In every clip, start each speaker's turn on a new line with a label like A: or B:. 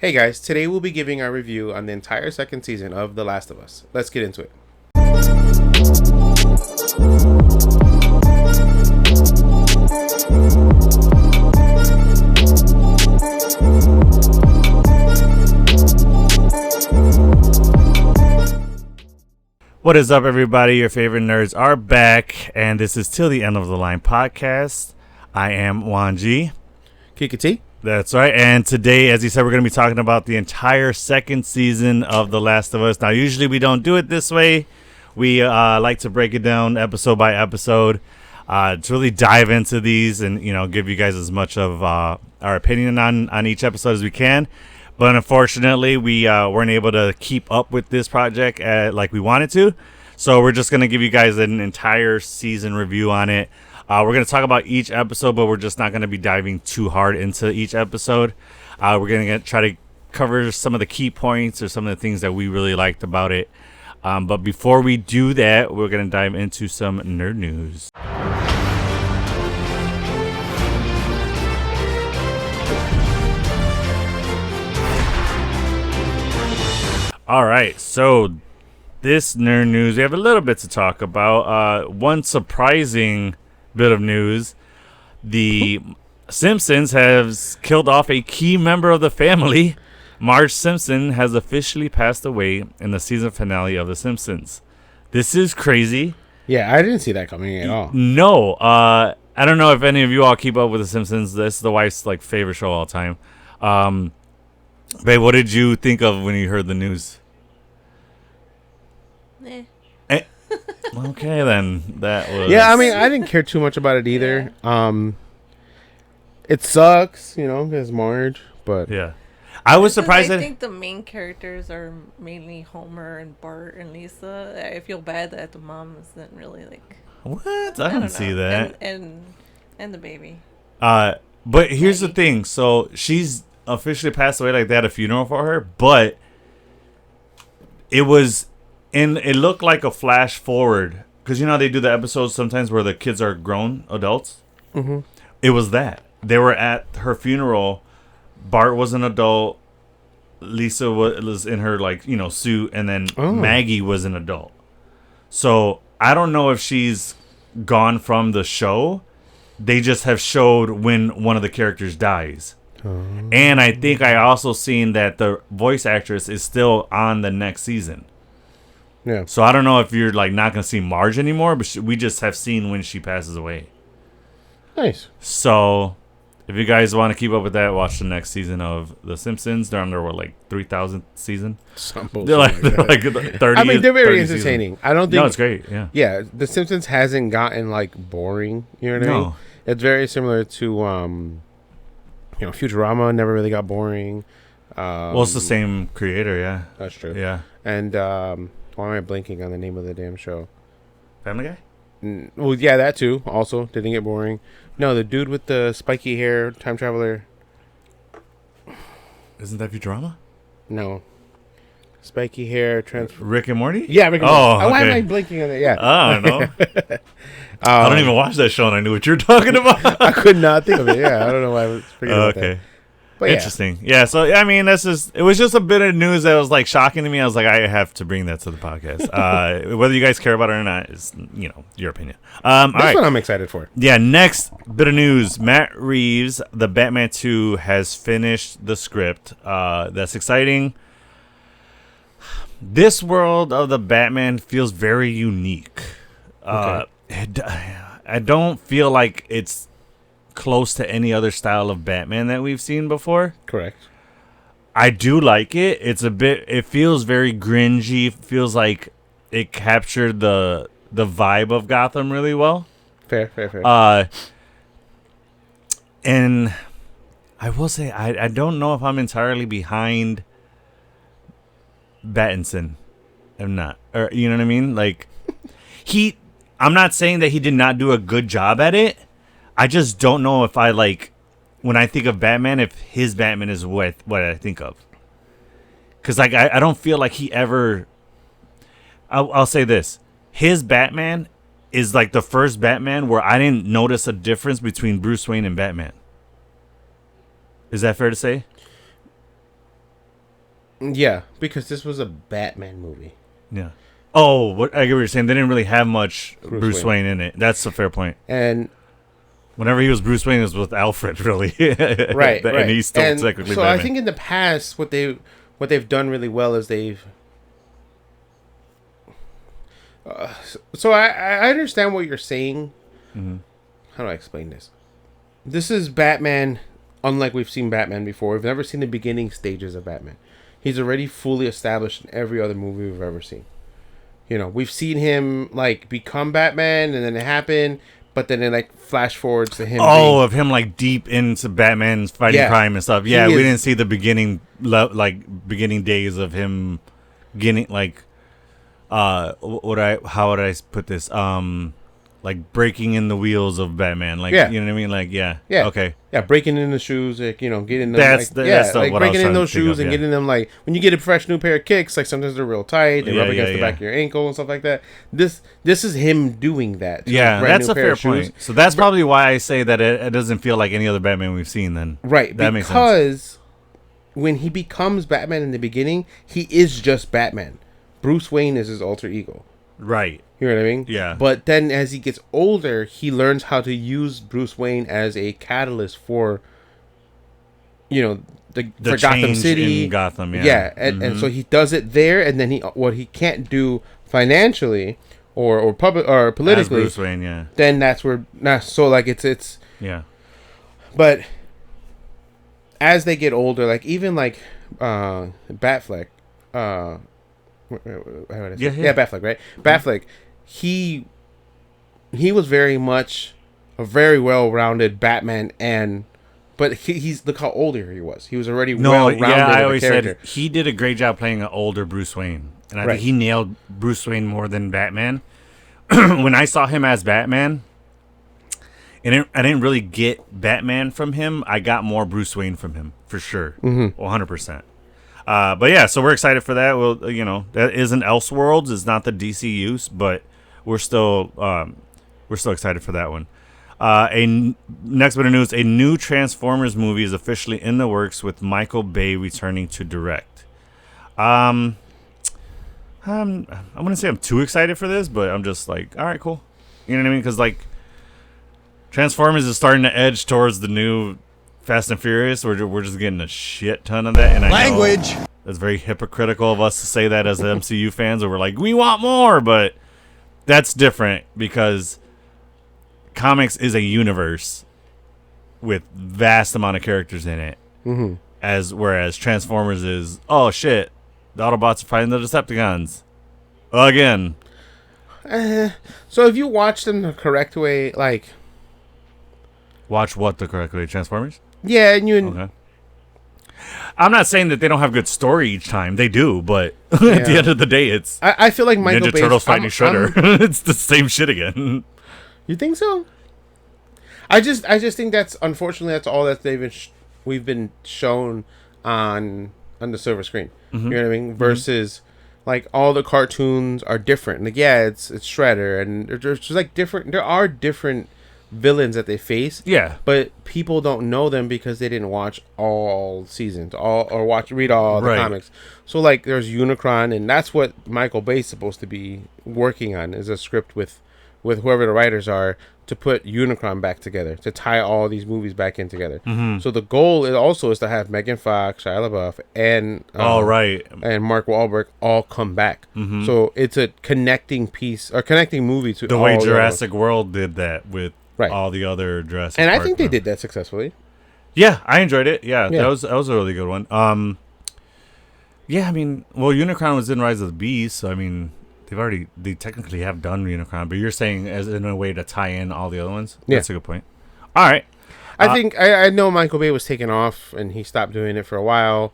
A: Hey guys, today we'll be giving our review on the entire second season of The Last of Us. Let's get into it.
B: What is up, everybody? Your favorite nerds are back, and this is Till the End of the Line podcast. I am Juan G.
A: Kikati.
B: That's right, and today, as you said, we're going to be talking about the entire second season of The Last of Us. Now, usually we don't do it this way. We like to break it down episode by episode to really dive into these and, give you guys as much of our opinion on each episode as we can. But unfortunately, we weren't able to keep up with this project like we wanted to. So we're just going to give you guys an entire season review on it. We're going to talk about each episode, but we're just not going to be diving too hard into each episode. We're going to try to cover some of the key points or some of the things that we really liked about it. But before we do that, we're going to dive into some nerd news. All right, so this nerd news, we have a little bit to talk about. One surprising bit of news: the Simpsons has killed off a key member of the family. Marge Simpson has officially passed away in the season finale of The Simpsons. This is crazy.
A: Yeah, I didn't see that coming at all.
B: No, I don't know if any of you all keep up with The Simpsons. This is the wife's favorite show of all time. Babe, what did you think of when you heard the news? Okay, then that was.
A: Yeah, I mean, I didn't care too much about it either. It sucks, because Marge, but
B: yeah, I was surprised.
C: I think the main characters are mainly Homer and Bart and Lisa. I feel bad that the mom isn't really
B: What? I don't see that.
C: And the baby.
B: But here's the thing. So she's officially passed away. They had a funeral for her, but it was. And it looked like a flash forward. Because, they do the episodes sometimes where the kids are grown adults.
A: Mm-hmm.
B: It was that. They were at her funeral. Bart was an adult. Lisa was in her, suit. And then Maggie was an adult. So, I don't know if she's gone from the show. They just have showed when one of the characters dies. And I think I also seen that the voice actress is still on the next season.
A: Yeah.
B: So I don't know if you're not going to see Marge anymore, but we just have seen when she passes away.
A: Nice.
B: So if you guys want to keep up with that, watch the next season of The Simpsons. They're on their 3,000th season.
A: They're
B: like 30.
A: I mean, they're very entertaining.
B: Season.
A: I don't think.
B: No, it's great. Yeah.
A: Yeah, The Simpsons hasn't gotten boring. You know what I mean? It's very similar to Futurama. Never really got boring.
B: Well, it's the same creator. Yeah.
A: That's true.
B: Yeah.
A: And why am I blanking on the name of the damn show?
B: Family Guy?
A: Well, yeah, that too. Also, didn't get boring. No, the dude with the spiky hair, time traveler.
B: Isn't that Futurama?
A: No. Spiky hair,
B: Rick and Morty?
A: Yeah, Rick and Morty.
B: Okay.
A: Why am I blanking on that? Yeah.
B: I don't know. I don't even watch that show, and I knew what you were talking about.
A: I could not think of it. Yeah, I don't know why I was forgetting about that. But
B: interesting. Yeah, so I mean, it was just a bit of news that was shocking to me. I was like, I have to bring that to the podcast. Whether you guys care about it or not is, your opinion. All right.
A: What I'm excited for.
B: Yeah, next bit of news. Matt Reeves, the Batman 2, has finished the script. That's exciting. This world of the Batman feels very unique. Okay. I don't feel like it's close to any other style of Batman that we've seen before.
A: Correct.
B: I do like it. It feels very gringy. It feels like it captured the vibe of Gotham really well.
A: Fair.
B: And I will say, I don't know if I'm entirely behind Pattinson. I'm not. Or, you know what I mean? I'm not saying that he did not do a good job at it. I just don't know if when I think of Batman, if his Batman is what I think of. Because I don't feel like he ever. I'll say this: his Batman is the first Batman where I didn't notice a difference between Bruce Wayne and Batman. Is that fair to say?
A: Yeah, because this was a Batman movie.
B: Yeah. Oh, what I get what you're saying. They didn't really have much Bruce Wayne in it. That's a fair point.
A: And
B: whenever he was Bruce Wayne, it was with Alfred, really.
A: Right.
B: And he's still technically
A: so
B: Batman.
A: I think in the past, what they've done really well is they've. So I understand what you're saying.
B: Mm-hmm.
A: How do I explain this? This is Batman, unlike we've seen Batman before. We've never seen the beginning stages of Batman. He's already fully established in every other movie we've ever seen. You know, we've seen him like become Batman, and then it happened, but then it like flash forwards to him.
B: Of him like deep into Batman's fighting crime and stuff. Yeah, we didn't see the beginning days of him getting like, how would I put this? Like breaking in the wheels of Batman, like you know what I mean, like okay,
A: breaking in the shoes, like getting them.
B: That's
A: like
B: what
A: breaking
B: I was
A: in those
B: trying to think
A: shoes
B: of,
A: and getting them like when you get a fresh new pair of kicks, like sometimes they're real tight, they rub against the back of your ankle and stuff like that. This is him doing that.
B: Yeah, that's a fair point. So that's probably why I say that it doesn't feel like any other Batman we've seen. Then that makes sense.
A: Because when he becomes Batman in the beginning, he is just Batman. Bruce Wayne is his alter ego.
B: Right.
A: You know what I mean?
B: Yeah.
A: But then as he gets older, he learns how to use Bruce Wayne as a catalyst for, the for Gotham City.
B: In Gotham,
A: yeah. And so he does it there, and then what he can't do financially or politically. As
B: Bruce Wayne, yeah.
A: Then that's where so like it's
B: yeah.
A: But as they get older, like even like Batfleck, Batfleck, right? Batfleck, he was very much a very well-rounded Batman, but he's look how older he was. He was already well-rounded. Yeah,
B: I always said he did a great job playing an older Bruce Wayne, and I think he nailed Bruce Wayne more than Batman. When I saw him as Batman, and I didn't really get Batman from him. I got more Bruce Wayne from him for sure, 100%. But yeah, so we're excited for that. Well, that isn't Elseworlds. It's not the DCU, but we're still excited for that one. Next bit of news: a new Transformers movie is officially in the works with Michael Bay returning to direct. I'm gonna say I'm too excited for this, but I'm just like, all right, cool. You know what I mean? Because like Transformers is starting to edge towards the new Fast and Furious. We're just getting a shit ton of that. And I know it's very hypocritical of us to say that as MCU fans, where we're like, we want more, but that's different because comics is a universe with vast amount of characters in it. Whereas Transformers is, oh shit, the Autobots are fighting the Decepticons again.
A: So if you watch them the correct way, like
B: watch what the correct way, Transformers?
A: Yeah, and
B: okay. I'm not saying that they don't have good story each time. They do, but at the end of the day, it's
A: I feel like Michael
B: Ninja Turtles fighting Shredder. It's the same shit again.
A: You think so? I just think that's unfortunately all that we've been shown on the silver screen. You know what I mean? Versus like all the cartoons are different. Like it's Shredder, and there's just like different. There are different villains that they face, but people don't know them because they didn't watch all seasons, read all the comics. So like there's Unicron, and that's what Michael Bay's supposed to be working on, is a script with whoever the writers are to put Unicron back together, to tie all these movies back in together. So the goal is to have Megan Fox, Shia LaBeouf, and and Mark Wahlberg all come back. So it's a connecting piece or connecting movie to
B: the way Jurassic World did that with all the other Jurassic
A: and
B: Park,
A: I think they did that successfully.
B: Yeah, I enjoyed it. Yeah, that was a really good one. I mean, well, Unicron was in Rise of the Beast, so I mean, they technically have done Unicron, but you're saying as in a way to tie in all the other ones. That's a good point. All right,
A: I think I know Michael Bay was taken off and he stopped doing it for a while,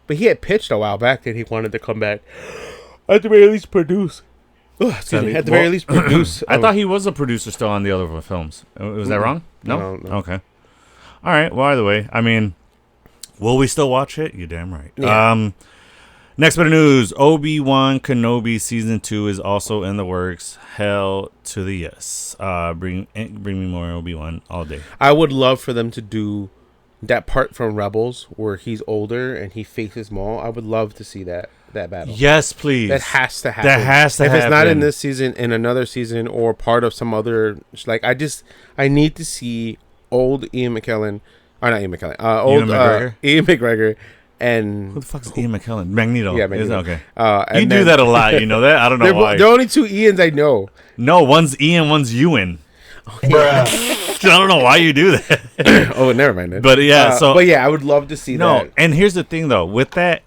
A: but he had pitched a while back that he wanted to come back at the very least produce. At the very least produce.
B: I thought he was a producer still on the other films. Was that wrong? No? Okay. All right. Well, either way, I mean, will we still watch it? You're damn right. Yeah. Next bit of news: Obi-Wan Kenobi season 2 is also in the works. Hell to the yes. Bring me more Obi-Wan all day.
A: I would love for them to do that part from Rebels where he's older and he faces Maul. I would love to see that battle.
B: Yes, please.
A: That has to happen.
B: That has to
A: if
B: happen.
A: If it's not in this season, in another season, or part of some other, like, I need to see old Ian McKellen, or not Ian McKellen, Ian McGregor, and
B: who the fuck is Ian McKellen? Magneto.
A: Yeah, Magneto.
B: Okay.
A: And
B: you do that a lot, you know that? I don't know why.
A: There are only two Ians I know.
B: No, one's Ian, one's Ewan. I don't know why you do that.
A: Oh, never mind then.
B: But yeah,
A: but yeah, I would love to see that.
B: No, and here's the thing though, with that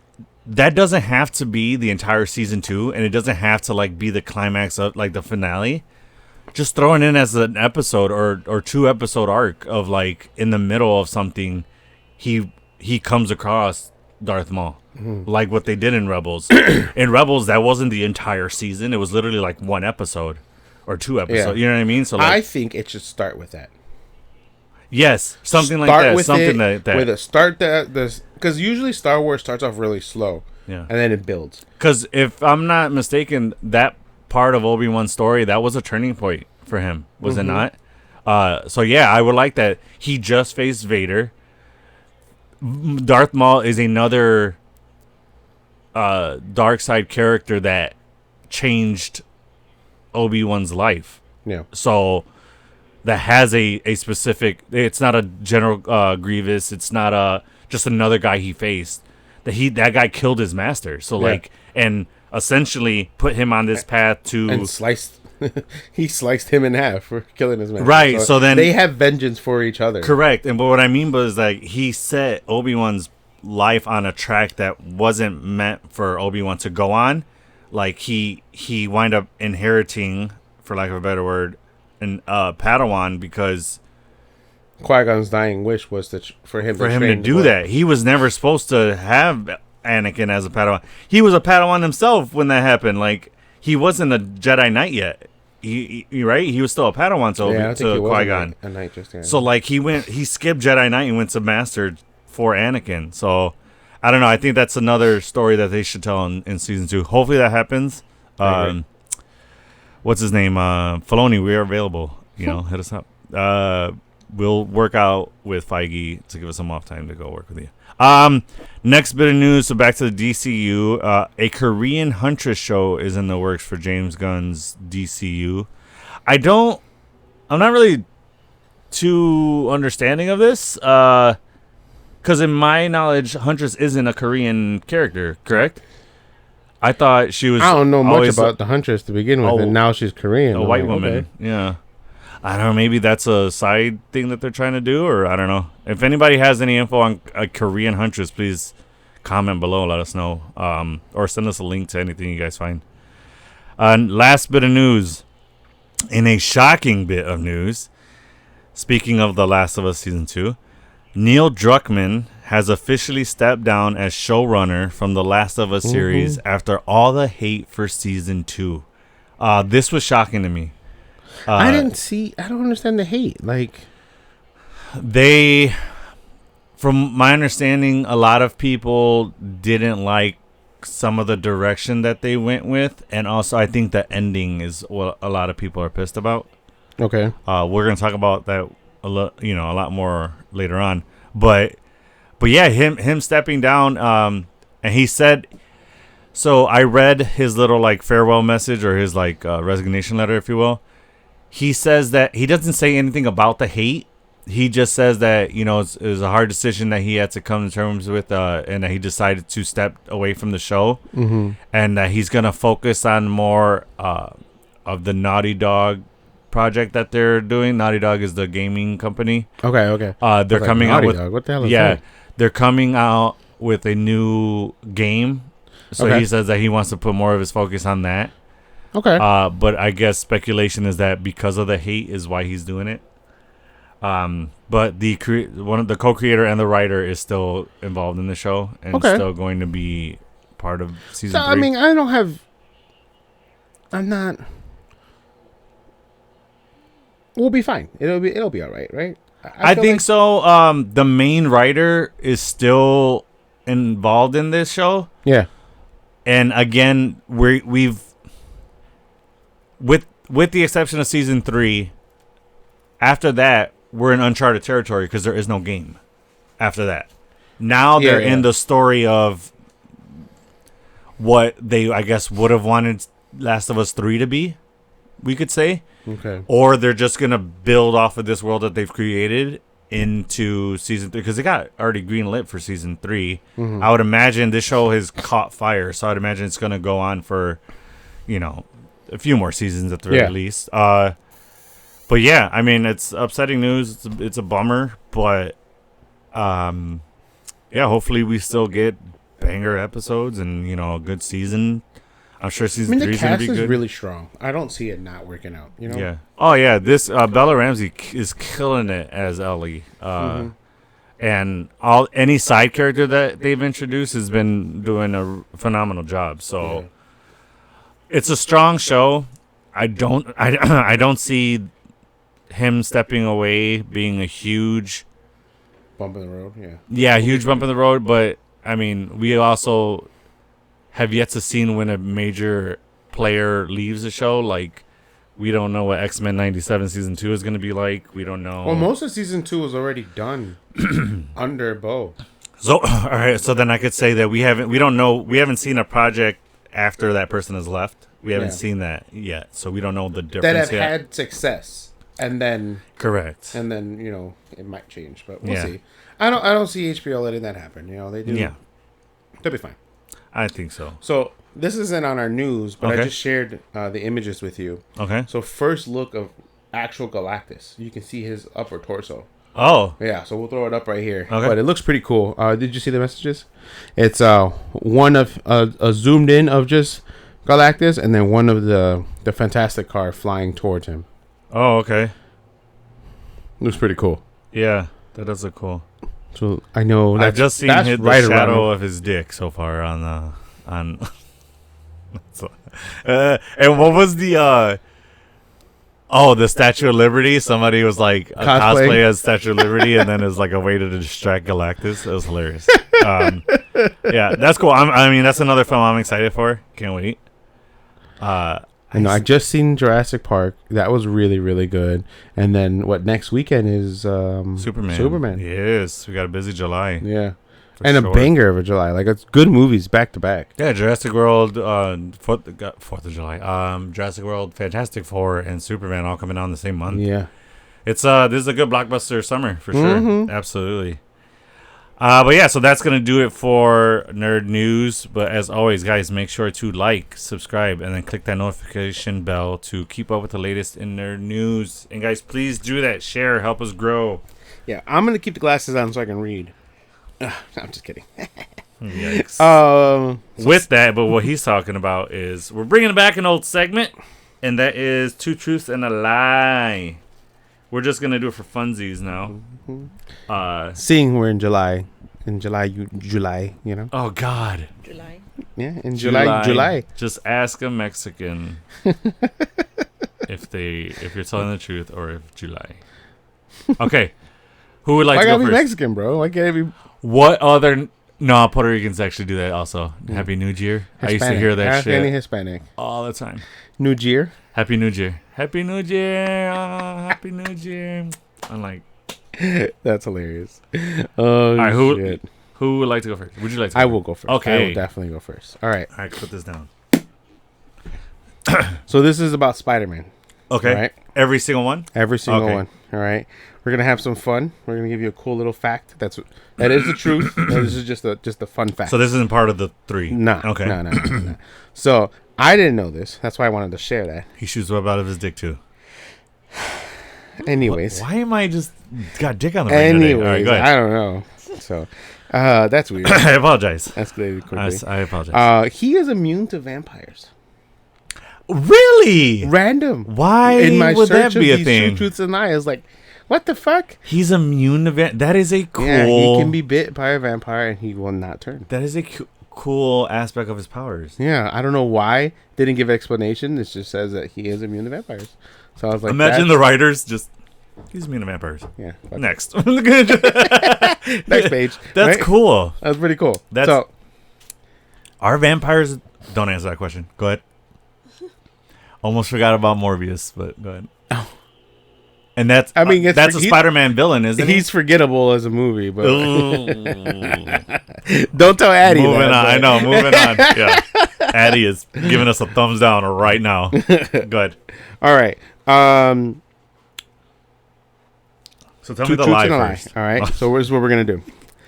B: doesn't have to be the entire season 2, and it doesn't have to like be the climax of like the finale. Just throw it in as an episode or 2-episode arc of like in the middle of something, he comes across Darth Maul, like what they did in Rebels. In Rebels, that wasn't the entire season; it was literally like 1 episode or 2 episodes. Yeah. You know what I mean? So like,
A: I think it should start with that.
B: Yes, something like that. Something like that.
A: With a start because usually Star Wars starts off really slow,
B: yeah,
A: and then it builds.
B: Because if I'm not mistaken, that part of Obi-Wan's story, that was a turning point for him, was it not? So yeah, I would like that. He just faced Vader. Darth Maul is another dark side character that changed Obi-Wan's life.
A: Yeah.
B: So that has a specific. It's not a General Grievous. It's not just another guy he faced. That guy killed his master. So like, and essentially put him on this path to
A: and sliced. He sliced him in half for killing his master.
B: Right. So then
A: they have vengeance for each other.
B: Correct. And but what I mean was like he set Obi-Wan's life on a track that wasn't meant for Obi-Wan to go on. Like he wind up inheriting, for lack of a better word, an Padawan, because
A: Qui-Gon's dying wish was for him to
B: do that. He was never supposed to have Anakin as a Padawan. He was a Padawan himself when that happened. Like he wasn't a Jedi Knight yet. He right? He was still a Padawan to Qui-Gon.
A: A knight just,
B: so like he skipped Jedi Knight and went to Master for Anakin. So I don't know. I think that's another story that they should tell in season 2. Hopefully that happens. What's his name? Filoni, we are available. You know, hit us up. We'll work out with Feige to give us some off time to go work with you. Next bit of news. So back to the DCU. A Korean Huntress show is in the works for James Gunn's DCU. I'm not really too understanding of this. Because in my knowledge, Huntress isn't a Korean character, correct? I thought she was.
A: I don't know much about the Huntress to begin with, and now she's Korean.
B: A white woman. Okay. Yeah. I don't know. Maybe that's a side thing that they're trying to do, or I don't know. If anybody has any info on a Korean Huntress, please comment below. Let us know, or send us a link to anything you guys find. Last bit of news. In a shocking bit of news, speaking of The Last of Us Season 2, Neil Druckmann has officially stepped down as showrunner from The Last of Us series after all the hate for Season 2. This was shocking to me.
A: I don't understand the hate. Like,
B: from my understanding, a lot of people didn't like some of the direction that they went with, and also I think the ending is what a lot of people are pissed about.
A: Okay.
B: We're gonna talk about that a lot more later on, but yeah, him stepping down, and he said. So I read his little like farewell message, or his like resignation letter, if you will. He says that he doesn't say anything about the hate. He just says that, it was a hard decision that he had to come to terms with, and that he decided to step away from the show, and that he's gonna focus on more of the Naughty Dog project that they're doing. Naughty Dog is the gaming company.
A: Okay.
B: They're coming out with
A: Dog. What the hell is
B: that?
A: that?
B: They're coming out with a new game. So he says that he wants to put more of his focus on that.
A: Okay.
B: But I guess speculation is that because of the hate is why he's doing it. But one of the co-creator and the writer is still involved in the show and still going to be part of season 3.
A: I mean, I'm not. We'll be fine. It'll be all right?
B: I think so. The main writer is still involved in this show.
A: Yeah.
B: And again, we've with the exception of season 3, after that we're in uncharted territory because there is no game after that. Now they're in the story of what they, I guess, would have wanted Last of Us 3 to be, we could say.
A: Okay.
B: Or they're just going to build off of this world that they've created into season 3, because they got already greenlit for season 3.
A: Mm-hmm.
B: I would imagine this show has caught fire, so I'd imagine it's going to go on for, a few more seasons at the very least. But yeah, I mean, it's upsetting news. It's a bummer, but hopefully we still get banger episodes and a good season. I'm sure season 3 is going to be good.
A: The cast is really strong. I don't see it not working out.
B: Yeah. Oh yeah, this Bella Ramsey is killing it as Ellie. And any side character that they've introduced has been doing a phenomenal job. So it's a strong show. I don't see him stepping away being a huge
A: bump in the road.
B: Yeah, huge bump in the road. But I mean, we also have yet to see when a major player leaves the show. Like, we don't know what X-Men 97 season 2 is going to be like. We don't know.
A: Well, most of season 2 was already done under Bo.
B: So, all right. So then I could say that we haven't seen a project after that person has left. We haven't seen that yet. So we don't know the difference
A: that have
B: yet.
A: had success. And then
B: correct.
A: And then, it might change, but we'll see. I don't see HBO letting that happen. They do.
B: Yeah.
A: They'll be fine.
B: I think so.
A: So this isn't on our news, but I just shared the images with you.
B: Okay.
A: So first look of actual Galactus. You can see his upper torso.
B: Oh.
A: Yeah, so we'll throw it up right here.
B: Okay.
A: But it looks pretty cool. Did you see the messages? It's one of a zoomed in of just Galactus, and then one of the Fantastic car flying towards him.
B: Oh, okay.
A: Looks pretty cool.
B: Yeah, that does look cool.
A: So I know
B: I've just seen the shadow of his dick so far on. And what was the the Statue of Liberty? Somebody was like a cosplay as Statue of Liberty, and then it's like a way to distract Galactus. It was hilarious. Yeah, that's cool. I mean, that's another film I'm excited for. Can't wait.
A: I just seen Jurassic Park. That was really, really good. And then next weekend is Superman.
B: Yes, we got a busy July.
A: Yeah. And a banger of a July. Like, it's good movies back to back.
B: Yeah, Jurassic World, 4th of July. Jurassic World, Fantastic Four, and Superman all coming out in the same month.
A: Yeah.
B: It's this is a good blockbuster summer for sure. Absolutely. But yeah, so that's going to do it for Nerd News. But as always, guys, make sure to like, subscribe, and then click that notification bell to keep up with the latest in Nerd News. And guys, please do that. Share. Help us grow.
A: Yeah, I'm going to keep the glasses on so I can read. I'm just kidding.
B: Yikes. With that, but what he's talking about is we're bringing back an old segment, and that is Two Truths and a Lie. We're just going to do it for funsies now.
A: Seeing we're in July. July,
B: Oh, God.
C: July.
A: Yeah, in July.
B: Just ask a Mexican if you're telling the truth or if July. Okay. Who would like to go first?
A: I gotta be Mexican, bro. Why can't I be...
B: What other... No, Puerto Ricans actually do that also. Happy New Year.
A: Hispanic.
B: I used to hear that
A: Ask
B: shit.
A: any Hispanic.
B: All the time.
A: New Year.
B: Happy New Year. Happy New Year. Happy New Year. I'm like...
A: That's hilarious. Oh,
B: all right,
A: shit.
B: Who would like to go first? Would you like to
A: I will go first.
B: Okay.
A: I will definitely go first. All right.
B: All right, put this down.
A: So this is about Spider-Man.
B: Okay.
A: All right.
B: Every single one?
A: Every single one. All right. We're gonna have some fun. We're gonna give you a cool little fact. That is the truth. This is just a fun fact.
B: So this isn't part of the 3?
A: No.
B: Okay.
A: No. So I didn't know this. That's why I wanted to share that.
B: He shoots web out of his dick too.
A: Anyways.
B: Why am I just got dick on the brain today? All right, go ahead.
A: I don't know. So that's weird.
B: I apologize.
A: Escalated quickly.
B: I apologize.
A: He is immune to vampires.
B: Really?
A: Random.
B: Why
A: in my
B: would that
A: search
B: be
A: of
B: a
A: these
B: thing?
A: Two Truths and Lies, like, what the fuck?
B: He's immune to that is a cool...
A: Yeah, he can be bit by a vampire and he will not turn.
B: That is a cool aspect of his powers.
A: Yeah, I don't know why. Didn't give an explanation. It just says that he is immune to vampires. So I was like,
B: imagine the writers just... He's immune to vampires.
A: Yeah.
B: Next.
A: Next page.
B: That's cool.
A: That's pretty cool.
B: Are vampires... Don't answer that question. Go ahead. Almost forgot about Morbius, but go ahead.
A: Oh.
B: And that's that's a Spider-Man villain, isn't he?
A: He's forgettable as a movie, but don't tell Addie.
B: Moving
A: that,
B: on, I know. Moving on. Yeah, Addie is giving us a thumbs down right now. Good.
A: All right.
B: So tell me the lie first.
A: All right. So here's what we're gonna do.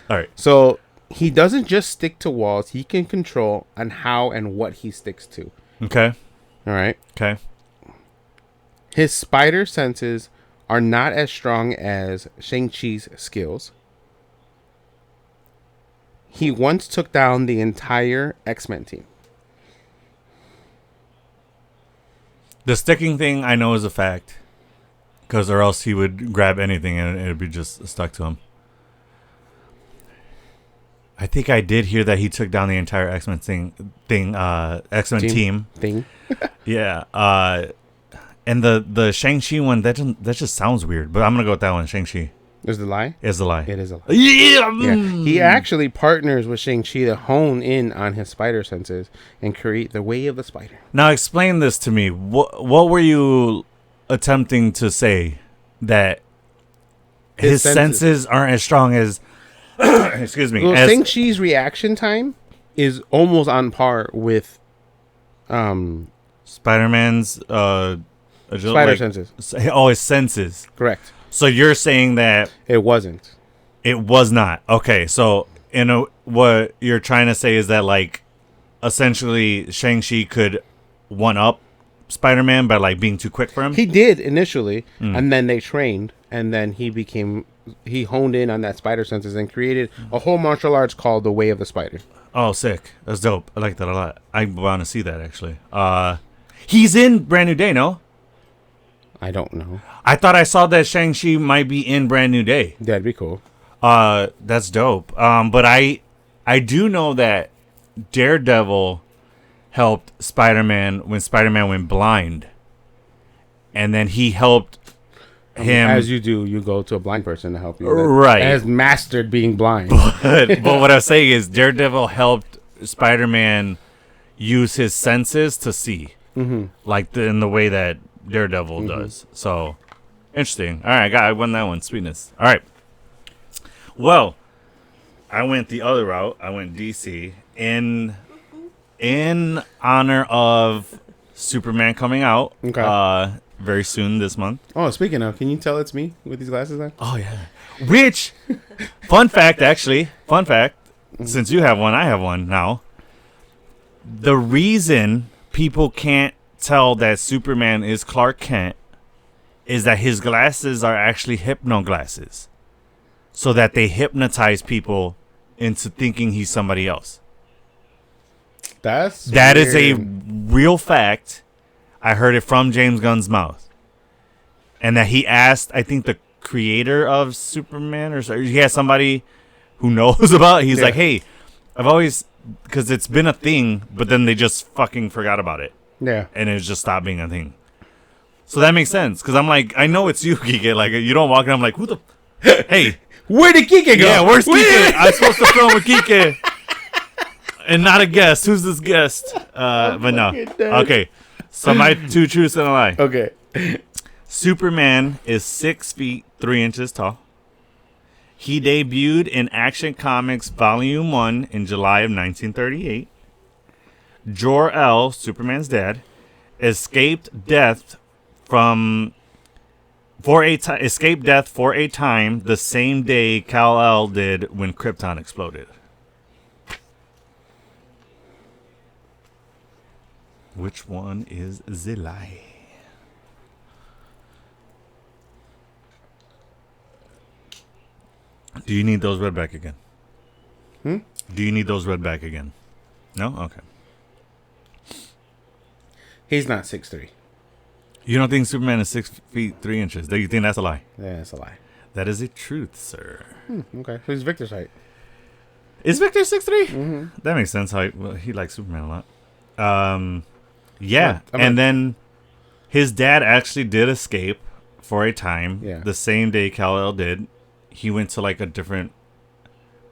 B: All right.
A: So he doesn't just stick to walls; he can control on how and what he sticks to.
B: Okay.
A: All right.
B: Okay.
A: His spider senses are not as strong as Shang-Chi's skills. He once took down the entire X-Men team.
B: The sticking thing I know is a fact, because or else he would grab anything and it would be just stuck to him. I think I did hear that he took down the entire X-Men X-Men team. Yeah. And the Shang-Chi one, that just sounds weird, but I'm gonna go with that one. Shang-Chi
A: is the lie.
B: Is the lie.
A: It is a lie.
B: Yeah.
A: He actually partners with Shang-Chi to hone in on his spider senses and create the way of the spider.
B: Now explain this to me. What were you attempting to say? That his senses aren't as strong as excuse me.
A: Well, Shang-Chi's reaction time is almost on par with
B: Spider-Man's
A: spider senses.
B: Oh, his senses.
A: Correct.
B: So you're saying that
A: it wasn't.
B: It was not. Okay, so what you're trying to say is that like essentially Shang-Chi could one up Spider-Man by like being too quick for him?
A: He did initially, and then they trained, and then he honed in on that spider senses and created a whole martial arts called the Way of the Spider.
B: Oh, sick. That's dope. I like that a lot. I want to see that actually. He's in Brand New Day, no?
A: I don't know.
B: I thought I saw that Shang-Chi might be in Brand New Day.
A: That'd be cool.
B: That's dope. But I do know that Daredevil helped Spider-Man when Spider-Man went blind. And then he helped him.
A: As you do, you go to a blind person to help you.
B: Right.
A: Has mastered being blind.
B: But what I'm saying is Daredevil helped Spider-Man use his senses to see. Mm-hmm. Like in the way that Daredevil does. So, interesting. All right, I won that one. Sweetness. All right. Well, I went the other route. I went DC in honor of Superman coming out.
A: Okay.
B: Very soon this month.
A: Oh, speaking of, can you tell it's me with these glasses on?
B: Oh yeah. Which fun fact, since you have one, I have one now. The reason people can't tell that Superman is Clark Kent is that his glasses are actually hypno glasses, so that they hypnotize people into thinking he's somebody else.
A: That
B: weird. Is a real fact. I heard it from James Gunn's mouth, and that he asked, I think, the creator of Superman, or he has somebody who knows about it. He's like, hey, I've always, because it's been a thing, but then they just fucking forgot about it.
A: Yeah.
B: And it just stopped being a thing. So that makes sense. Because I'm like, I know it's you, Kike. Like, you don't walk in, I'm like, who the... Hey.
A: Where did Kike go?
B: Yeah, where's Kike? I'm supposed to film with Kike. And not a guest. Who's this guest? But no. Okay. So my two truths and a lie.
A: Okay.
B: Superman is 6 feet 3 inches tall. He debuted in Action Comics Volume 1 in July of 1938. Jor-El, Superman's dad, escaped death for a time the same day Kal-El did when Krypton exploded. Which one is the lie? Do you need those read back again? Do you need those read back again? No? Okay.
A: He's not 6'3".
B: You don't think Superman is 6 feet 3 inches? Do you think that's a lie?
A: Yeah, that's a lie.
B: That is a truth, sir.
A: Okay. So he's Victor's height.
B: Is Victor 6'3"?
A: Mm-hmm.
B: That makes sense. He likes Superman a lot. Yeah. And then his dad actually did escape for a time. Yeah. The same day Kal-El did. He went to like a different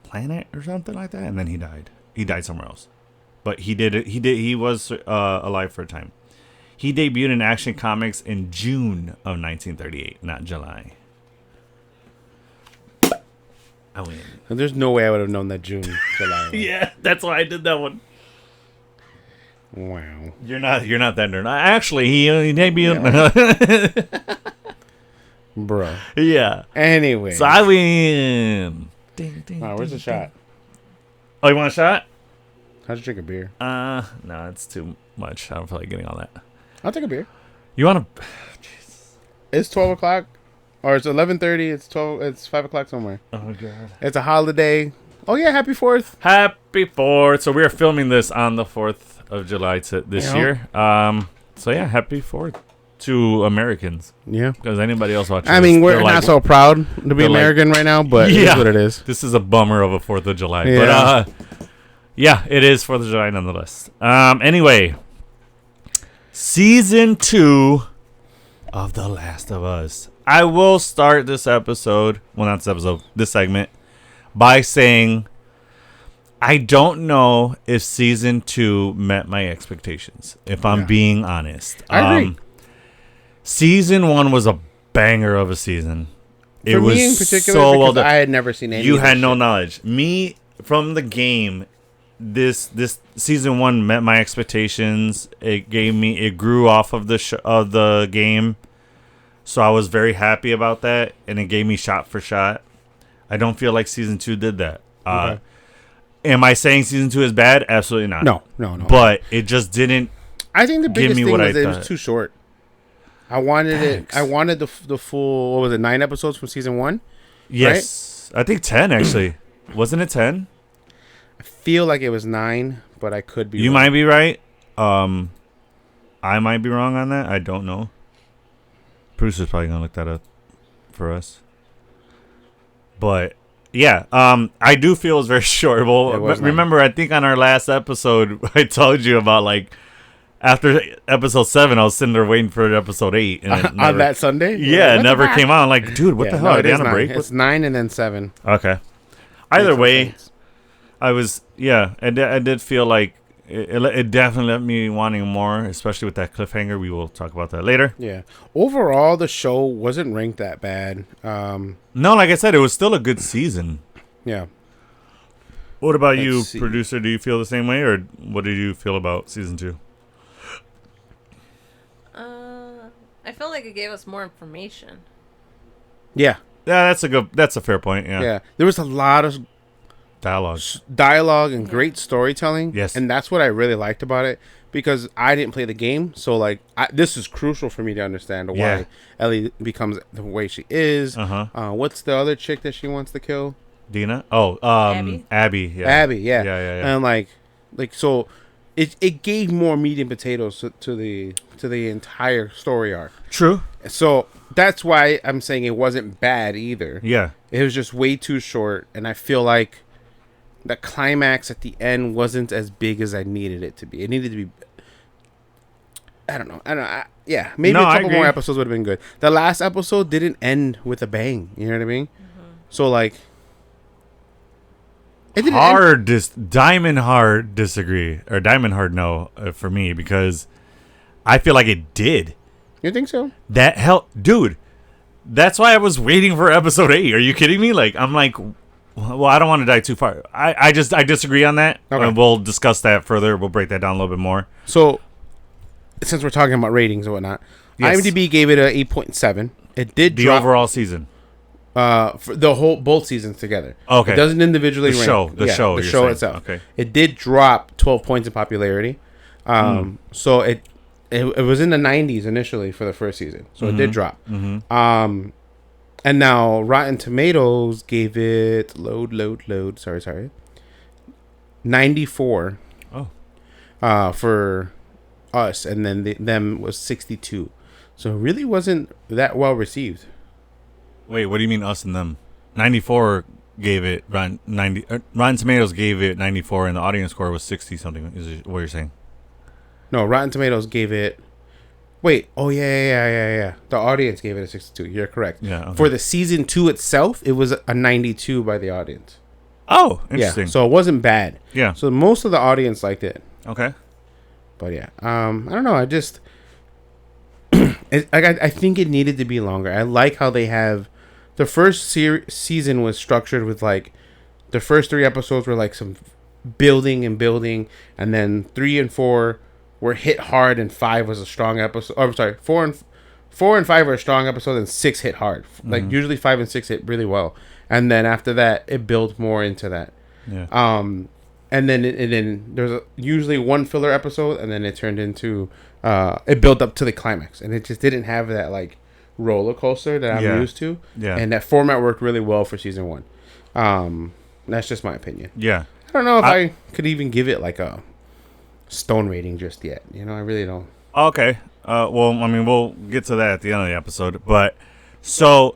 B: planet or something like that, and then he died. He died somewhere else. But he was alive for a time. He debuted in Action Comics in June of 1938, not July. I win.
A: There's no way I would have known that June, July.
B: Yeah, that's why I did that one.
A: Wow.
B: You're not that nerd. Actually, he debuted.
A: Bro.
B: Yeah.
A: Anyway.
B: So I win. Ding, ding,
A: Where's the shot?
B: Oh, you want a shot?
A: How'd you drink a beer?
B: No, it's too much. I don't feel like getting all that.
A: I'll take a beer.
B: You want to?
A: It's 12 o'clock. Or it's 11:30. It's 12. It's 5 o'clock somewhere.
B: Oh god.
A: It's a holiday. Oh yeah, happy 4th.
B: Happy 4th. So we are filming this on the 4th of July this year. So yeah, happy 4th to Americans.
A: Yeah.
B: Because anybody else watching?
A: I mean, we're not so proud to be American right now, but it's what it is.
B: This is a bummer of a 4th of July.
A: Yeah.
B: But yeah, it is 4th of July nonetheless. Anyway, season 2 of The Last of Us. I will start this episode, well, not this episode, this segment, by saying I don't know if season 2 met my expectations, if I'm being honest.
A: I agree.
B: Season 1 was a banger of a season. It
A: For
B: was
A: me in particular,
B: so well
A: because
B: done.
A: I had never seen any.
B: You
A: of
B: had
A: this
B: no
A: shit.
B: knowledge. Me, from the game, this season 1 met my expectations. It grew off of the game. So I was very happy about that, and it gave me shot for shot. I don't feel like season 2 did that.
A: Okay.
B: Am I saying season 2 is bad? Absolutely not.
A: No.
B: But it just didn't.
A: I think the biggest
B: me
A: thing
B: what
A: was
B: I
A: it
B: thought.
A: was too short. I wanted it. I wanted the full. What was it? 9 episodes from season 1.
B: Yes, right? I think 10 actually. Wasn't it 10?
A: I feel like it was 9, but I could be.
B: You
A: wrong.
B: might be right. I might be wrong on that. I don't know. Producer's probably gonna look that up for us. But yeah, I do feel it's very short. Well, remember, I think on our last episode, I told you about like after episode 7, I was sitting there waiting for episode 8, and it
A: on that Sunday.
B: yeah, it never came out. I'm like, dude, what the hell? Are they on a break?
A: It's 9 and then 7.
B: Okay. Either way, I did feel like it definitely left me wanting more, especially with that cliffhanger. We will talk about that later.
A: Yeah. Overall, the show wasn't ranked that bad.
B: No, like I said, it was still a good season.
A: Yeah.
B: What about you,
A: Let's see.
B: producer? Do you feel the same way, or what did you feel about season 2?
C: I feel like it gave us more information.
A: Yeah.
B: Yeah, that's a fair point. Yeah.
A: Yeah. There was a lot of
B: Dialogue.
A: and great storytelling.
B: Yes.
A: And that's what I really liked about it, because I didn't play the game. So, like, this is crucial for me to understand why Ellie becomes the way she is. What's the other chick that she wants to kill?
B: Dina? Oh, Abby. Yeah.
A: Abby, yeah.
B: Yeah.
A: And, like so it gave more meat and potatoes to the entire story arc.
B: True.
A: So that's why I'm saying it wasn't bad either.
B: Yeah.
A: It was just way too short, and I feel like the climax at the end wasn't as big as I needed it to be. It needed to be. I don't know. Maybe a couple more episodes would have been good. The last episode didn't end with a bang. You know what I mean? Mm-hmm. So like, it didn't
B: Diamond Hard disagree, or Diamond Hard no for me, because I feel like it did.
A: You think so?
B: That helped, dude. That's why I was waiting for episode 8. Are you kidding me? Like, I'm like, well, I don't want to die too far. I disagree on that.
A: Okay.
B: And we'll discuss that further. We'll break that down a little bit more.
A: So, since we're talking about ratings and whatnot,
B: Yes.
A: IMDb gave it a 8.7. It did
B: The
A: drop
B: overall season.
A: for both seasons together.
B: Okay.
A: It doesn't individually
B: The
A: rank.
B: show. The show
A: The
B: you're
A: show
B: saying.
A: itself.
B: Okay. It
A: did drop 12 points in popularity. So it was in the 90s initially for the first season. So it did drop.
B: Mm-hmm.
A: And now Rotten Tomatoes gave it sorry. 94.
B: Oh.
A: For us, and then them was 62. So it really wasn't that well received.
B: Wait, what do you mean us and them? 94 gave it Rotten Tomatoes gave it 94, and the audience score was 60 something. Is what you're saying?
A: No, Rotten Tomatoes gave it. Wait. Oh yeah. The audience gave it a 62. You're correct.
B: Yeah. Okay.
A: For the season 2 itself, it was a 92 by the audience.
B: Oh, interesting.
A: Yeah. So it wasn't bad.
B: Yeah.
A: So most of the audience liked it.
B: Okay.
A: But yeah, I don't know. I think it needed to be longer. I like how they have the first season was structured with like the first 3 episodes were like some building, and then 3 and 4 were hit hard, and 5 was a strong episode. Oh, I'm sorry, 4 and 5 were a strong episode, and 6 hit hard. Like usually 5 and 6 hit really well, and then after that it built more into that.
B: Yeah.
A: And then there's usually one filler episode, and then it turned into it built up to the climax, and it just didn't have that like roller coaster that I'm used to.
B: Yeah.
A: And that format worked really well for season 1. That's just my opinion.
B: Yeah.
A: I don't know if I could even give it like a stone rating just yet. You know, I really don't.
B: Okay. Well, I mean, we'll get to that at the end of the episode. But so,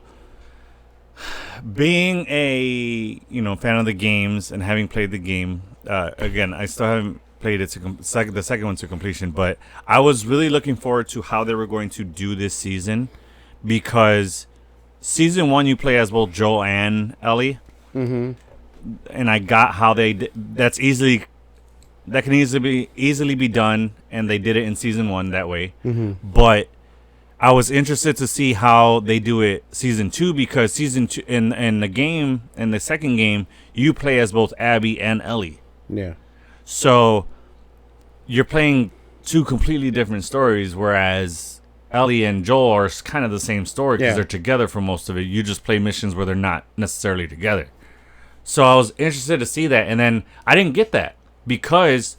B: being a fan of the games and having played the game, again, I still haven't played it the second one to completion. But I was really looking forward to how they were going to do this season, because season 1 you play as both Joel and Ellie.
A: Mm-hmm.
B: And I got how they that can easily be done, and they did it in season 1 that way.
A: Mm-hmm.
B: But I was interested to see how they do it season 2, because season 2 in the game, in the second game, you play as both Abby and Ellie.
A: Yeah.
B: So you're playing 2 completely different stories, whereas Ellie and Joel are kind of the same story because they're together for most of it. You just play missions where they're not necessarily together. So I was interested to see that, and then I didn't get that because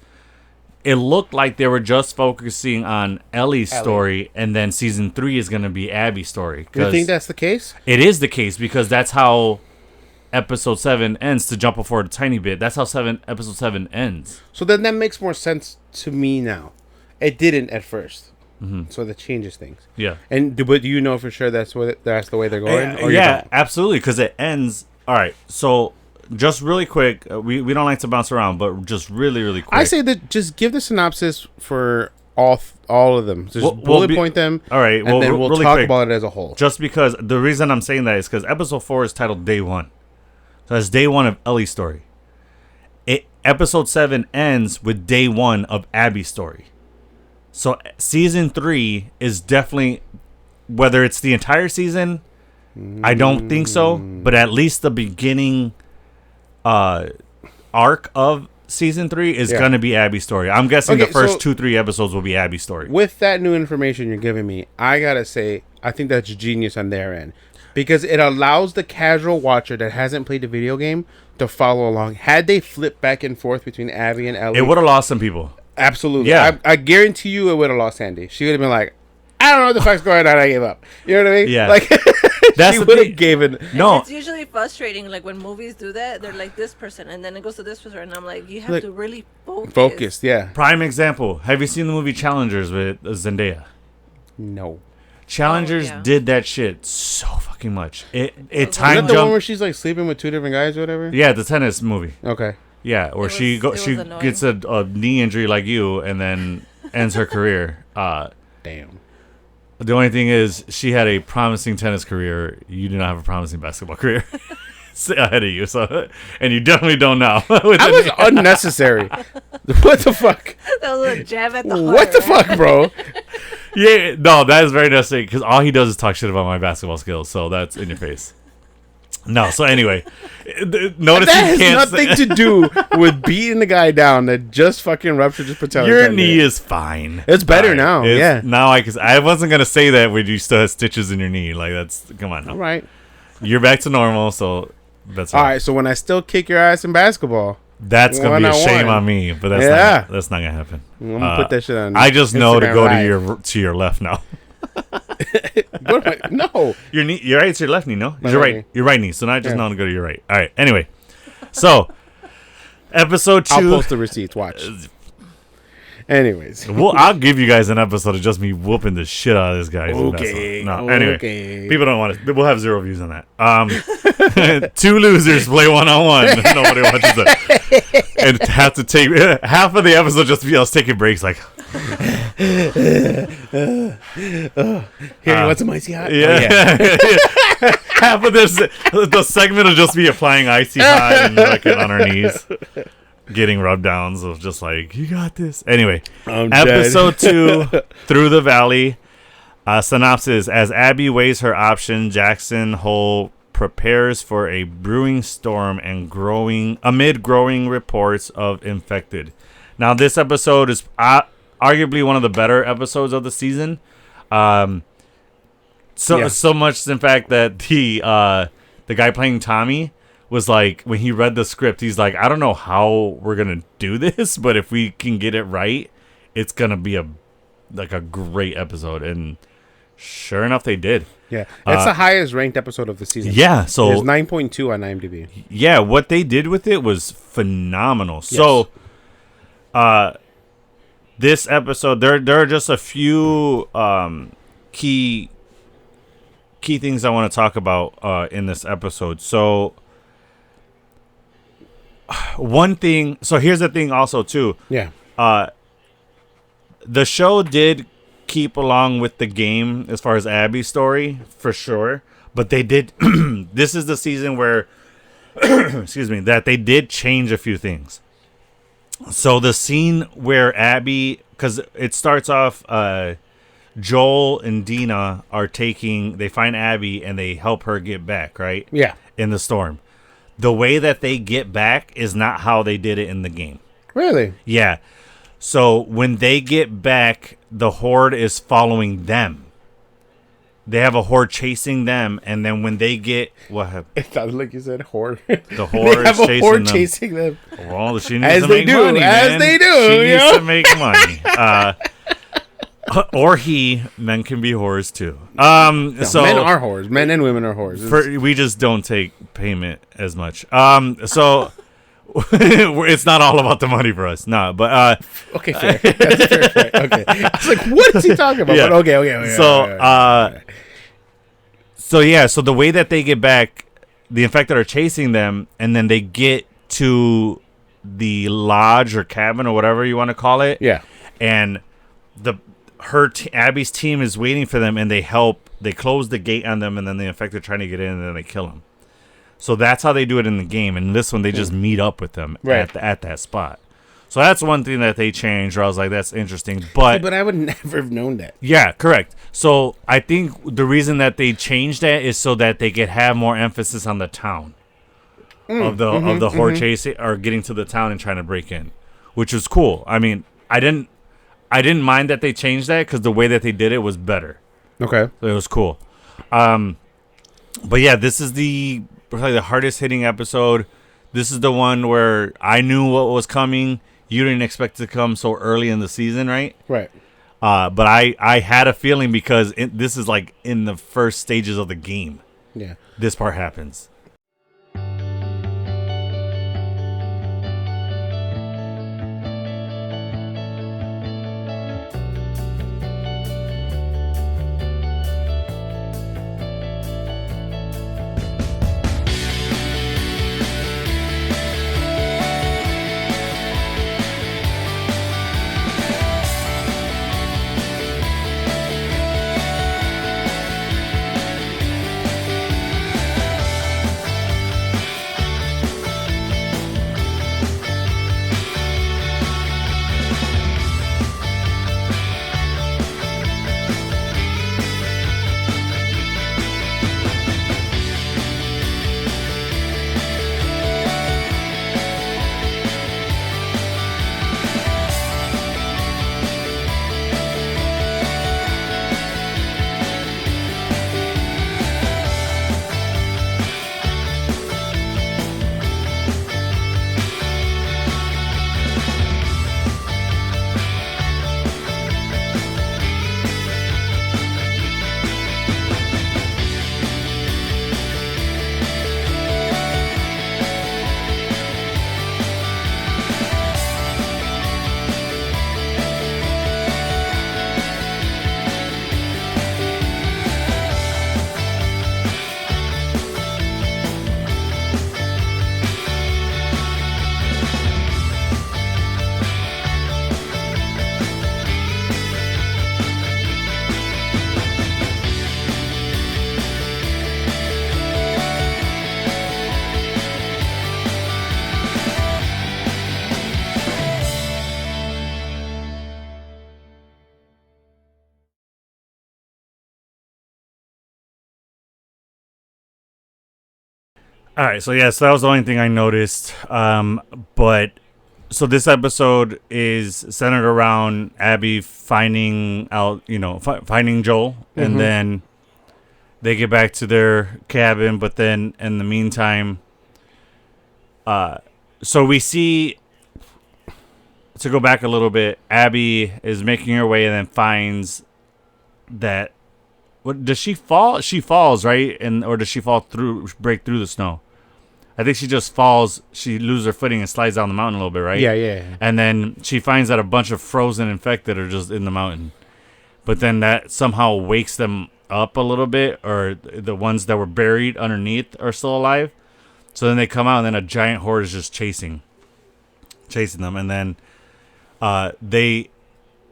B: it looked like they were just focusing on Ellie's story, and then season 3 is going to be Abby's story.
A: You think that's the case?
B: It is the case, because that's how episode 7 ends. To jump forward a tiny bit, that's how episode 7 ends.
A: So then that makes more sense to me now. It didn't at first.
B: Mm-hmm.
A: So that changes things.
B: Yeah.
A: But do you know for sure that's the way they're going? Or
B: yeah, absolutely, because it ends. All right, so just really quick, we don't like to bounce around, but just really quick.
A: I say that just give the synopsis for all of them. Just bullet point them.
B: All right,
A: and then we'll
B: really
A: talk
B: quick,
A: about it as a whole.
B: Just because the reason I'm saying that is because episode 4 is titled Day 1. So that's day 1 of Ellie's story. Episode 7 ends with day 1 of Abby's story. So season 3 is definitely, whether it's the entire season, I don't think so, but at least the beginning arc of season 3 is going to be Abby's story. I'm guessing the first 2-3 episodes will be Abby's story.
A: With that new information you're giving me, I gotta say, I think that's genius on their end, because it allows the casual watcher that hasn't played the video game to follow along. Had they flipped back and forth between Abby and Ellie,
B: it would have lost some people.
A: Absolutely.
B: Yeah.
A: I guarantee you it would have lost Sandy. She would have been like, I don't know what the fuck's going on. I gave up. You know what I mean?
B: Yeah.
A: Like,
B: That's
A: she
B: the
A: would
B: thing.
A: have given.
B: No.
C: It's usually frustrating, like when movies do that. They're like this person, and then it goes to this person, and I'm like, you have to really focus.
A: Yeah.
B: Prime example. Have you seen the movie Challengers with Zendaya?
A: No.
B: Challengers did that shit so fucking much. It
A: Is
B: time
A: that the one
B: jumped.
A: where she's like sleeping with 2 different guys or whatever?
B: Yeah, the tennis movie.
A: Okay.
B: Yeah, where she
C: annoying.
B: gets a knee injury like you, and then ends her career.
A: Damn.
B: The only thing is, she had a promising tennis career. You do not have a promising basketball career ahead of you. So, and you definitely don't now.
A: That was unnecessary. What the fuck?
C: That was a jab at the heart.
A: What the fuck, bro?
B: Yeah, no, that is very necessary, because all he does is talk shit about my basketball skills. So that's in your face. No, so anyway, notice
A: That
B: you
A: has
B: can't
A: nothing to do with beating the guy down that just fucking ruptured his patella.
B: Your
A: tendon.
B: knee is fine.
A: It's better now. Yeah.
B: Now I wasn't gonna say that when you still have stitches in your knee. Like, that's, come on.
A: All right.
B: You're back to normal, so that's
A: all right. So when I still kick your ass in basketball,
B: that's gonna be a shame on me. But that's not gonna happen.
A: I'm gonna put that shit on.
B: I just know to
A: Instagram
B: go
A: Live.
B: to your left now.
A: No.
B: Your knee, your right, it's your left knee, no?
A: My
B: Your
A: right
B: right, your right knee. So now I just know to go to your right. All right. Anyway, so episode 2.
A: I'll post the receipts. Watch. Anyways,
B: I'll give you guys an episode of just me whooping the shit out of this guy.
A: Okay.
B: No. Anyway,
A: Okay.
B: people don't want it. We'll have 0 views on that. 2 losers play 1-on-1. Nobody watches that. And have to take half of the episode just to be us taking breaks. Like,
A: here, you want some icy hot?
B: yeah.
A: Oh, yeah.
B: Half of the segment will just be applying icy hot and fucking on our knees, getting rub downs of just like, you got this. Anyway,
A: I'm
B: episode 2, Through the Valley. Synopsis: As Abby weighs her option, Jackson Hole prepares for a brewing storm and amid growing reports of infected. Now, this episode is arguably one of the better episodes of the season. So much, in fact, that the guy playing Tommy was like, when he read the script, he's like, I don't know how we're gonna do this, but if we can get it right, it's gonna be a great episode. And sure enough, they did.
A: Yeah, that's the highest ranked episode of the season.
B: Yeah, so
A: there's 9.2 on IMDb.
B: Yeah, what they did with it was phenomenal. Yes. So, this episode, there are just a few key things I want to talk about in this episode. So, one thing. So here's the thing, also too.
A: Yeah.
B: The show did keep along with the game as far as Abby's story, for sure. But they did. This is the season where, excuse me, that they did change a few things. So the scene where Abby, because it starts off, Joel and Dina they find Abby and they help her get back, right?
A: Yeah.
B: In the storm. The way that they get back is not how they did it in the game.
A: Really?
B: Yeah. So when they get back, the horde is following them. They have a horde chasing them, and then when they get what happened?
A: It sounds like you said horde.
B: The horde
A: they have
B: is
A: a horde chasing them.
B: Well, she needs to make money, man.
A: As they do.
B: She needs to make money. Or men can be whores too. So
A: men are whores. Men and women are whores.
B: We just don't take payment as much. So. It's not all about the money for us. No, but
A: okay, fair. That's fair. Okay. I was like, what is he talking about?
B: Yeah.
A: But okay.
B: So the way that they get back, the infected are chasing them, and then they get to the lodge or cabin or whatever you want to call it.
A: Yeah.
B: And Abby's team is waiting for them, and they close the gate on them, and then the infected trying to get in, and then they kill them. So that's how they do it in the game. And this one, they just meet up with them at that spot. So that's one thing that they changed where I was like, that's interesting. But
A: I would never have known that.
B: Yeah, correct. So I think the reason that they changed that is so that they could have more emphasis on the town of the horde chasing or getting to the town and trying to break in, which was cool. I mean, I didn't mind that they changed that because the way that they did it was better.
A: Okay.
B: So it was cool. But yeah, this is probably the hardest hitting episode. This is the one where I knew what was coming. You didn't expect it to come so early in the season, right?
A: Right.
B: But I had a feeling because this is like in the first stages of the game.
A: Yeah.
B: This part happens. All right, so yeah, so that was the only thing I noticed. But so this episode is centered around Abby finding out, finding Joel, and then they get back to their cabin. But then in the meantime, so we see, to go back a little bit, Abby is making her way and then finds that. What does she fall? She falls, right? Or does she break through the snow? I think she just falls. She loses her footing and slides down the mountain a little bit, right?
A: Yeah.
B: And then she finds that a bunch of frozen infected are just in the mountain. But then that somehow wakes them up a little bit, or the ones that were buried underneath are still alive. So then they come out, and then a giant horde is just chasing them. And then they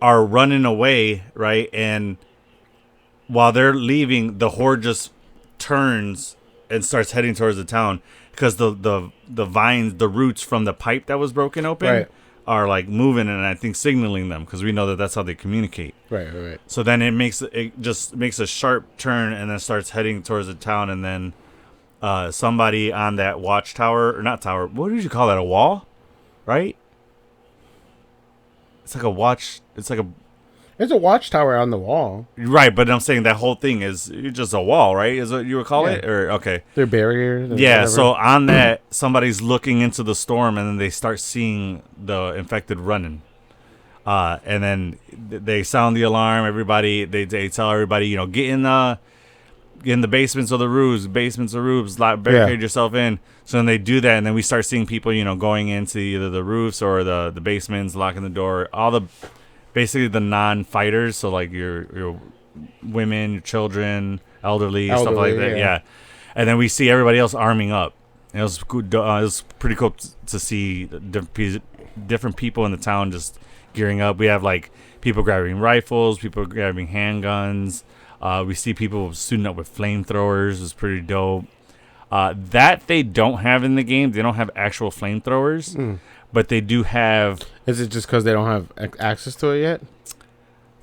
B: are running away, right? And while they're leaving, the horde just turns and starts heading towards the town. Because the vines, the roots from the pipe that was broken open are like moving and I think signaling them, because we know that that's how they communicate.
A: Right.
B: So then it just makes a sharp turn and then starts heading towards the town, and then somebody on that watchtower, or not tower, what did you call that? A wall, right? It's like a watch. It's like a.
A: There's a watchtower on the wall.
B: Right, but I'm saying that whole thing is just a wall, right? Is what you would call it? Or okay.
A: They're barriers.
B: Yeah,
A: whatever.
B: so on that, somebody's looking into the storm, and then they start seeing the infected running. And then they sound the alarm. Everybody, they tell everybody, get in the basements of the roofs, barricade yourself in. So then they do that, and then we start seeing people, going into either the roofs or the basements, locking the door. Basically the non-fighters, so like your women, your children, elderly, stuff like that. Yeah. And then we see everybody else arming up. It was good. It was pretty cool to see different people in the town just gearing up. We have like people grabbing rifles, people grabbing handguns. We see people suiting up with flamethrowers. It's pretty dope. That they don't have in the game. They don't have actual flamethrowers. But they do have...
A: Is it just because they don't have access to it yet?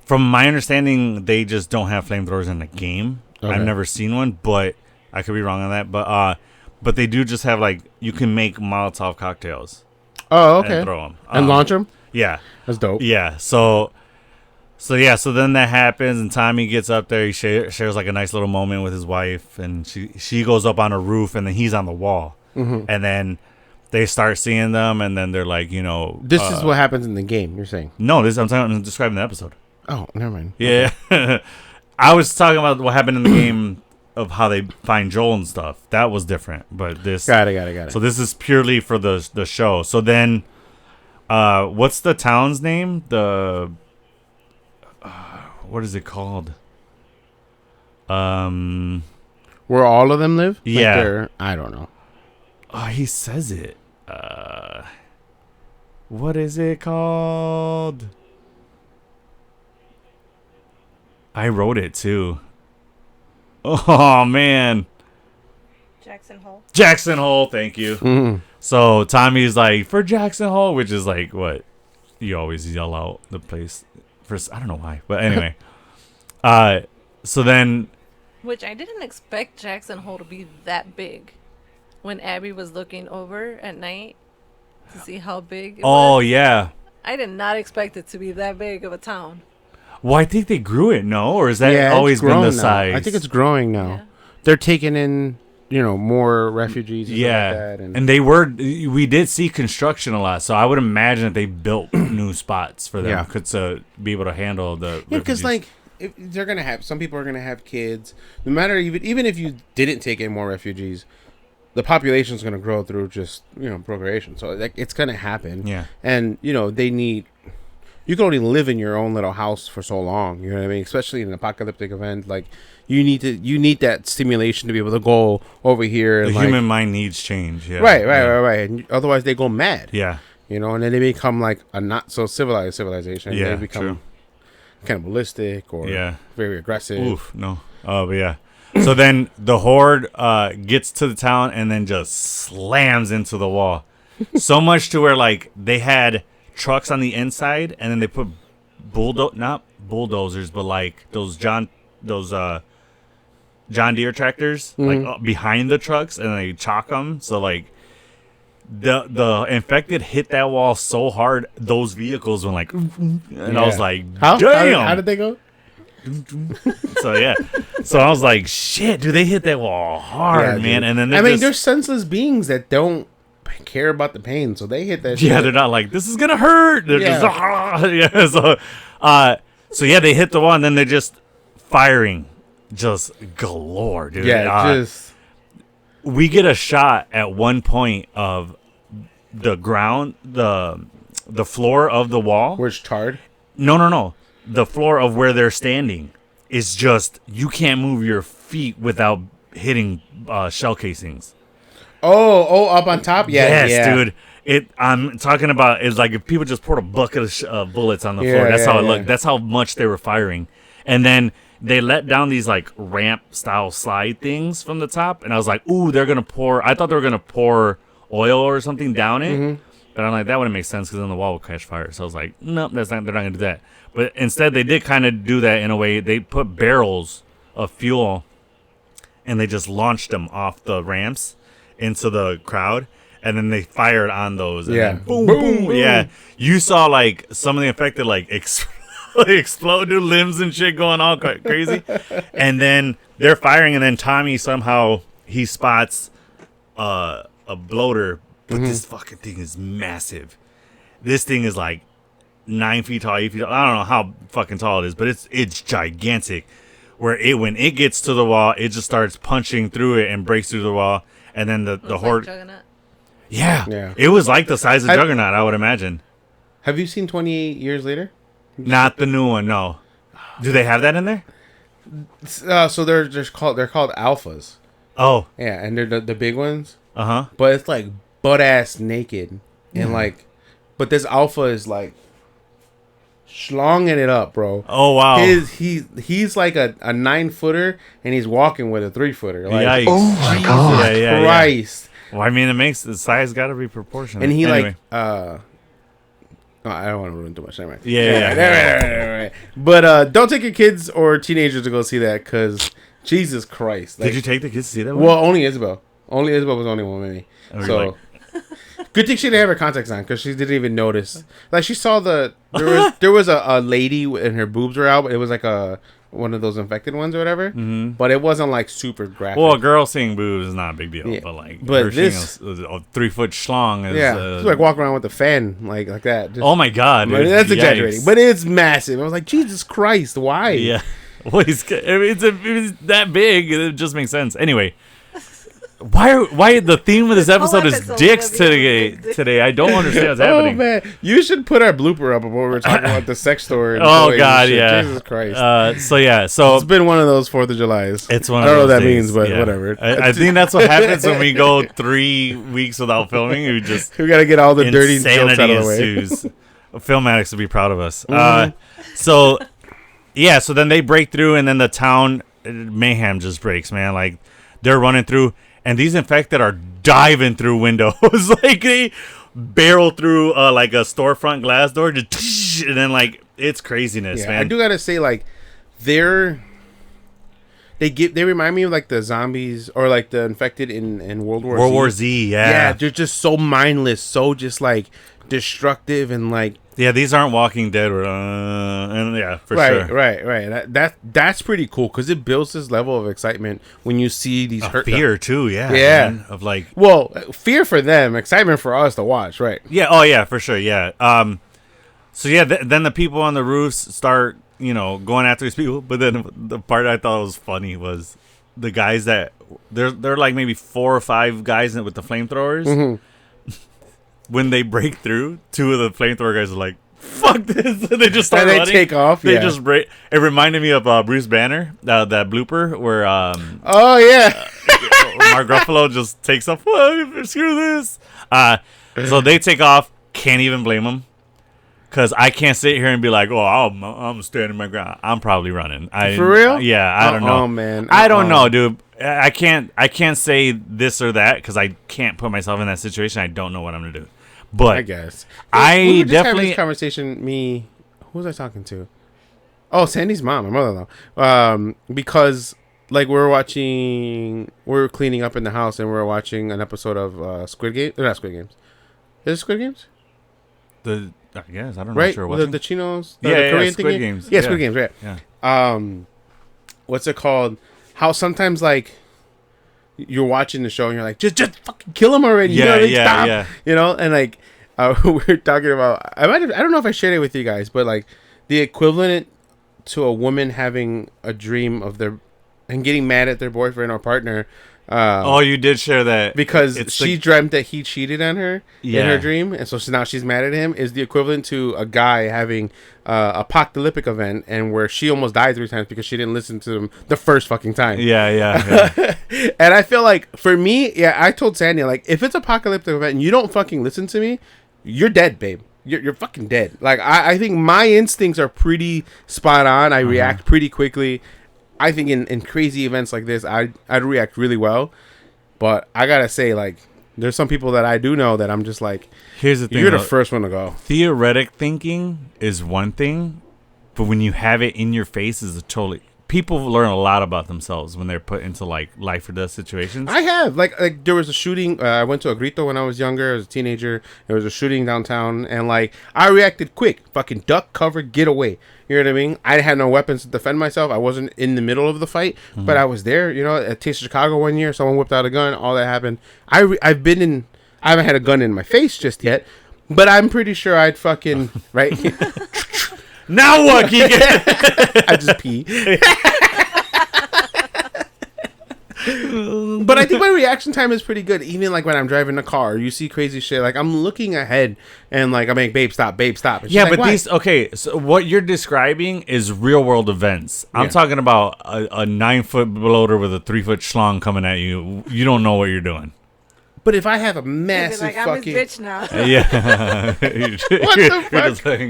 B: From my understanding, they just don't have flamethrowers in the game. Okay. I've never seen one, but I could be wrong on that. But they do just have, like, you can make Molotov cocktails.
A: Oh, okay.
B: And throw them.
A: And launch them?
B: Yeah.
A: That's dope.
B: Yeah. So then that happens, and Tommy gets up there. He shares, like, a nice little moment with his wife, and she goes up on a roof, and then he's on the wall. And then... They start seeing them, and then they're like,
A: This is what happens in the game, you're saying?
B: No, I'm describing the episode.
A: Oh, never mind.
B: Yeah. Okay. I was talking about what happened in the game of how they find Joel and stuff. That was different, but this...
A: Got it.
B: So this is purely for the show. So then, what's the town's name? What is it called?
A: Where all of them live?
B: Yeah.
A: I don't know.
B: Oh, he says it. What is it called? I wrote it too. Oh man. Jackson Hole, thank you. So Tommy's like, for Jackson Hole, which is like what you always yell out the place first. I don't know why, but anyway. So then,
C: which I didn't expect Jackson Hole to be that big. When Abby was looking over at night to see how big it was.
B: Oh, yeah.
C: I did not expect it to be that big of a town.
B: Well, I think they grew it, no? Or has that always been the size?
A: I think it's growing now. Yeah. They're taking in, more refugees and stuff like that.
B: And we did see construction a lot, so I would imagine that they built new spots for them to be able to handle the
A: Yeah, because, like, if they're going to have, some people are going to have kids. No matter, even if you didn't take in more refugees, the population is going to grow through just, procreation. So like, it's going to happen.
B: Yeah.
A: And, they need... You can only live in your own little house for so long. You know what I mean? Especially in an apocalyptic event. Like, you need that stimulation to be able to go over here.
B: The human mind needs change. Yeah.
A: Right. And otherwise, they go mad.
B: Yeah.
A: And then they become like a not so civilized civilization.
B: Yeah,
A: they become cannibalistic or very aggressive.
B: Oof, no. Oh, but yeah. So then the horde gets to the town and then just slams into the wall. So much to where, like, they had trucks on the inside, and then they put not bulldozers, but like those John Deere tractors behind the trucks, and they chalk them. So like the infected hit that wall so hard, those vehicles went like, and I was like, damn.
A: How did they go?
B: So yeah, so I was like, shit, dude, they hit that wall hard, man.
A: Dude.
B: And then
A: they're senseless beings that don't care about the pain, so they hit that shit.
B: Yeah, they're not like, this is gonna hurt. They're just so yeah, they hit the wall, and then they're just firing just galore, dude. We get a shot at one point of the ground, the floor of the wall,
A: where it's tarred.
B: No, the floor of where they're standing is just, you can't move your feet without hitting shell casings.
A: Oh, up on top?
B: Yes, dude. I'm talking about, it's like if people just poured a bucket of bullets on the floor. That's how it looked. That's how much they were firing. And then they let down these like ramp style slide things from the top. And I was like, ooh, I thought they were going to pour oil or something down it. Mm-hmm. But I'm like, that wouldn't make sense because then the wall would catch fire. So I was like, nope, they're not going to do that. But instead, they did kind of do that in a way. They put barrels of fuel and they just launched them off the ramps into the crowd. And then they fired on those. And then boom, boom. Yeah. You saw like some of the infected like exploded limbs and shit going all crazy. And then they're firing. And then Tommy somehow he spots a bloater. But this fucking thing is massive. This thing is like 9 feet tall, 8 feet tall. I don't know how fucking tall it is, but it's gigantic. Where when it gets to the wall, it just starts punching through it and breaks through the wall. And then the horde. Like yeah. It was like the size of Juggernaut, I would imagine.
A: Have you seen 28 Years Later?
B: Not the new one, no. Do they have that in there?
A: So they're called alphas.
B: Oh.
A: Yeah, and they're the big ones.
B: Uh-huh.
A: But it's like butt ass naked. And like, but this alpha is like schlonging it up, bro.
B: Oh wow.
A: He's like a 9-footer and he's walking with a 3-footer. Like,
B: yikes.
A: Oh my God. Christ.
B: Well, I mean, it makes the size got to be proportional.
A: And he anyway. I don't want to ruin too much. Never mind.
B: Yeah.
A: But don't take your kids or teenagers to go see that because Jesus Christ.
B: Did you take the kids to see that one?
A: Well, only Isabel. Isabel was the only one with me. So good thing she didn't have her contacts on because she didn't even notice. Like she saw there was a lady and her boobs were out. But it was like one of those infected ones or whatever. Mm-hmm. But it wasn't like super graphic.
B: Well, a girl seeing boobs is not a big deal. Yeah. But
A: this
B: a 3-foot schlong is
A: it's like walking around with a fan like that.
B: Oh my God,
A: that's exaggerating. But it's massive. I was like, Jesus Christ, why?
B: Yeah. Well, it's that big. It just makes sense. Anyway. Why the theme of this episode is dicks today? I don't understand what's happening.
A: Oh man, you should put our blooper up of what we were talking about the sex store. And
B: oh God, yeah.
A: Jesus Christ.
B: So
A: it's been one of those 4th of Julys.
B: It's one.
A: I don't know what that
B: days,
A: means, but whatever.
B: I think that's what happens when we go 3 weeks without filming. We
A: gotta get all the dirty jokes out of the way.
B: Film addicts would be proud of us. So then they break through, and then the town mayhem just breaks, man. Like they're running through. And these infected are diving through windows. Like they barrel through like a storefront glass door. And then like it's craziness, man.
A: I do gotta say, like they remind me of like the zombies or like the infected in World War
B: Z. Yeah.
A: Yeah, they're just so mindless, so just like destructive and like.
B: Yeah, these aren't Walking Dead, and yeah, for sure.
A: Right. That's pretty cool because it builds this level of excitement when you see these
B: fear too. Yeah, man, of like,
A: well, fear for them, excitement for us to watch, right?
B: Yeah, oh yeah, for sure, yeah. So yeah, then the people on the roofs start, going after these people. But then the part I thought was funny was the guys that they're like maybe 4 or 5 guys with the flamethrowers. Mm-hmm. When they break through, 2 of the flamethrower guys are like, "Fuck this!" And they just start running.
A: They take off.
B: They just break. It reminded me of Bruce Banner, that blooper where Mark Ruffalo just takes off. What? Screw this! So they take off. Can't even blame them because I can't sit here and be like, "Oh, I'm standing my ground." I'm probably running.
A: For real?
B: Yeah, I don't know.
A: Oh man,
B: I don't know, dude. I can't say this or that because I can't put myself in that situation. I don't know what I'm gonna do. But
A: I guess
B: we were just
A: having this conversation. Who was I talking to? Oh, Sandy's mom, my mother-in-law. Because like we're cleaning up in the house and we're watching an episode of Squid Game. Not Squid Games. Is it Squid Games?
B: I guess I don't know
A: Right?
B: what you're
A: The
B: watching.
A: Chinos.
B: Yeah,
A: the Korean
B: Squid
A: thingy?
B: Games.
A: Yeah, Squid Games. Right.
B: Yeah.
A: What's it called? How sometimes like you're watching the show and you're like, just fucking kill him already.
B: Yeah,
A: you know what I mean?
B: yeah,
A: Stop.
B: yeah.
A: You know, and like we're talking about. I don't know if I shared it with you guys, but like the equivalent to a woman having a dream of their and getting mad at their boyfriend or partner.
B: Oh, you did share that
A: Because
B: It's
A: she dreamt that he cheated on her in her dream, and so now she's mad at him. Is the equivalent to a guy having a apocalyptic event, and where she almost died 3 times because she didn't listen to him the first fucking time.
B: Yeah.
A: And I feel like for me, I told Sandy, like, if it's apocalyptic event and you don't fucking listen to me, you're dead, babe. You're fucking dead. Like I think my instincts are pretty spot on. I react pretty quickly. I think in crazy events like this, I'd react really well. But I gotta say, like, there's some people that I do know that I'm just like,
B: Here's the thing.
A: you're the first one to go.
B: Theoretic thinking is one thing, but when you have it in your face is a totally... People learn a lot about themselves when they're put into like life or death situations.
A: I have like there was a shooting. I went to a grito when I was younger, as a teenager. There was a shooting downtown, and like I reacted quick. Fucking duck, cover, get away. You know what I mean? I had no weapons to defend myself. I wasn't in the middle of the fight, but I was there. You know, at Taste of Chicago one year, someone whipped out a gun. All that happened. I've been in. I haven't had a gun in my face just yet, but I'm pretty sure I'd fucking right.
B: Now what, Keegan?
A: I just pee. But I think my reaction time is pretty good. Even like when I'm driving a car, you see crazy shit. Like I'm looking ahead and like I'm like, babe, stop. And she's
B: Yeah,
A: like,
B: but
A: "Why?"
B: these... Okay, so what you're describing is real world events. I'm talking about a 9-foot bloater with a 3-foot schlong coming at you. You don't know what you're doing.
A: But if I have a
C: They'd be
A: massive
C: like, I'm
A: fucking
C: his bitch now.
B: Yeah.
A: What the
B: You're just like...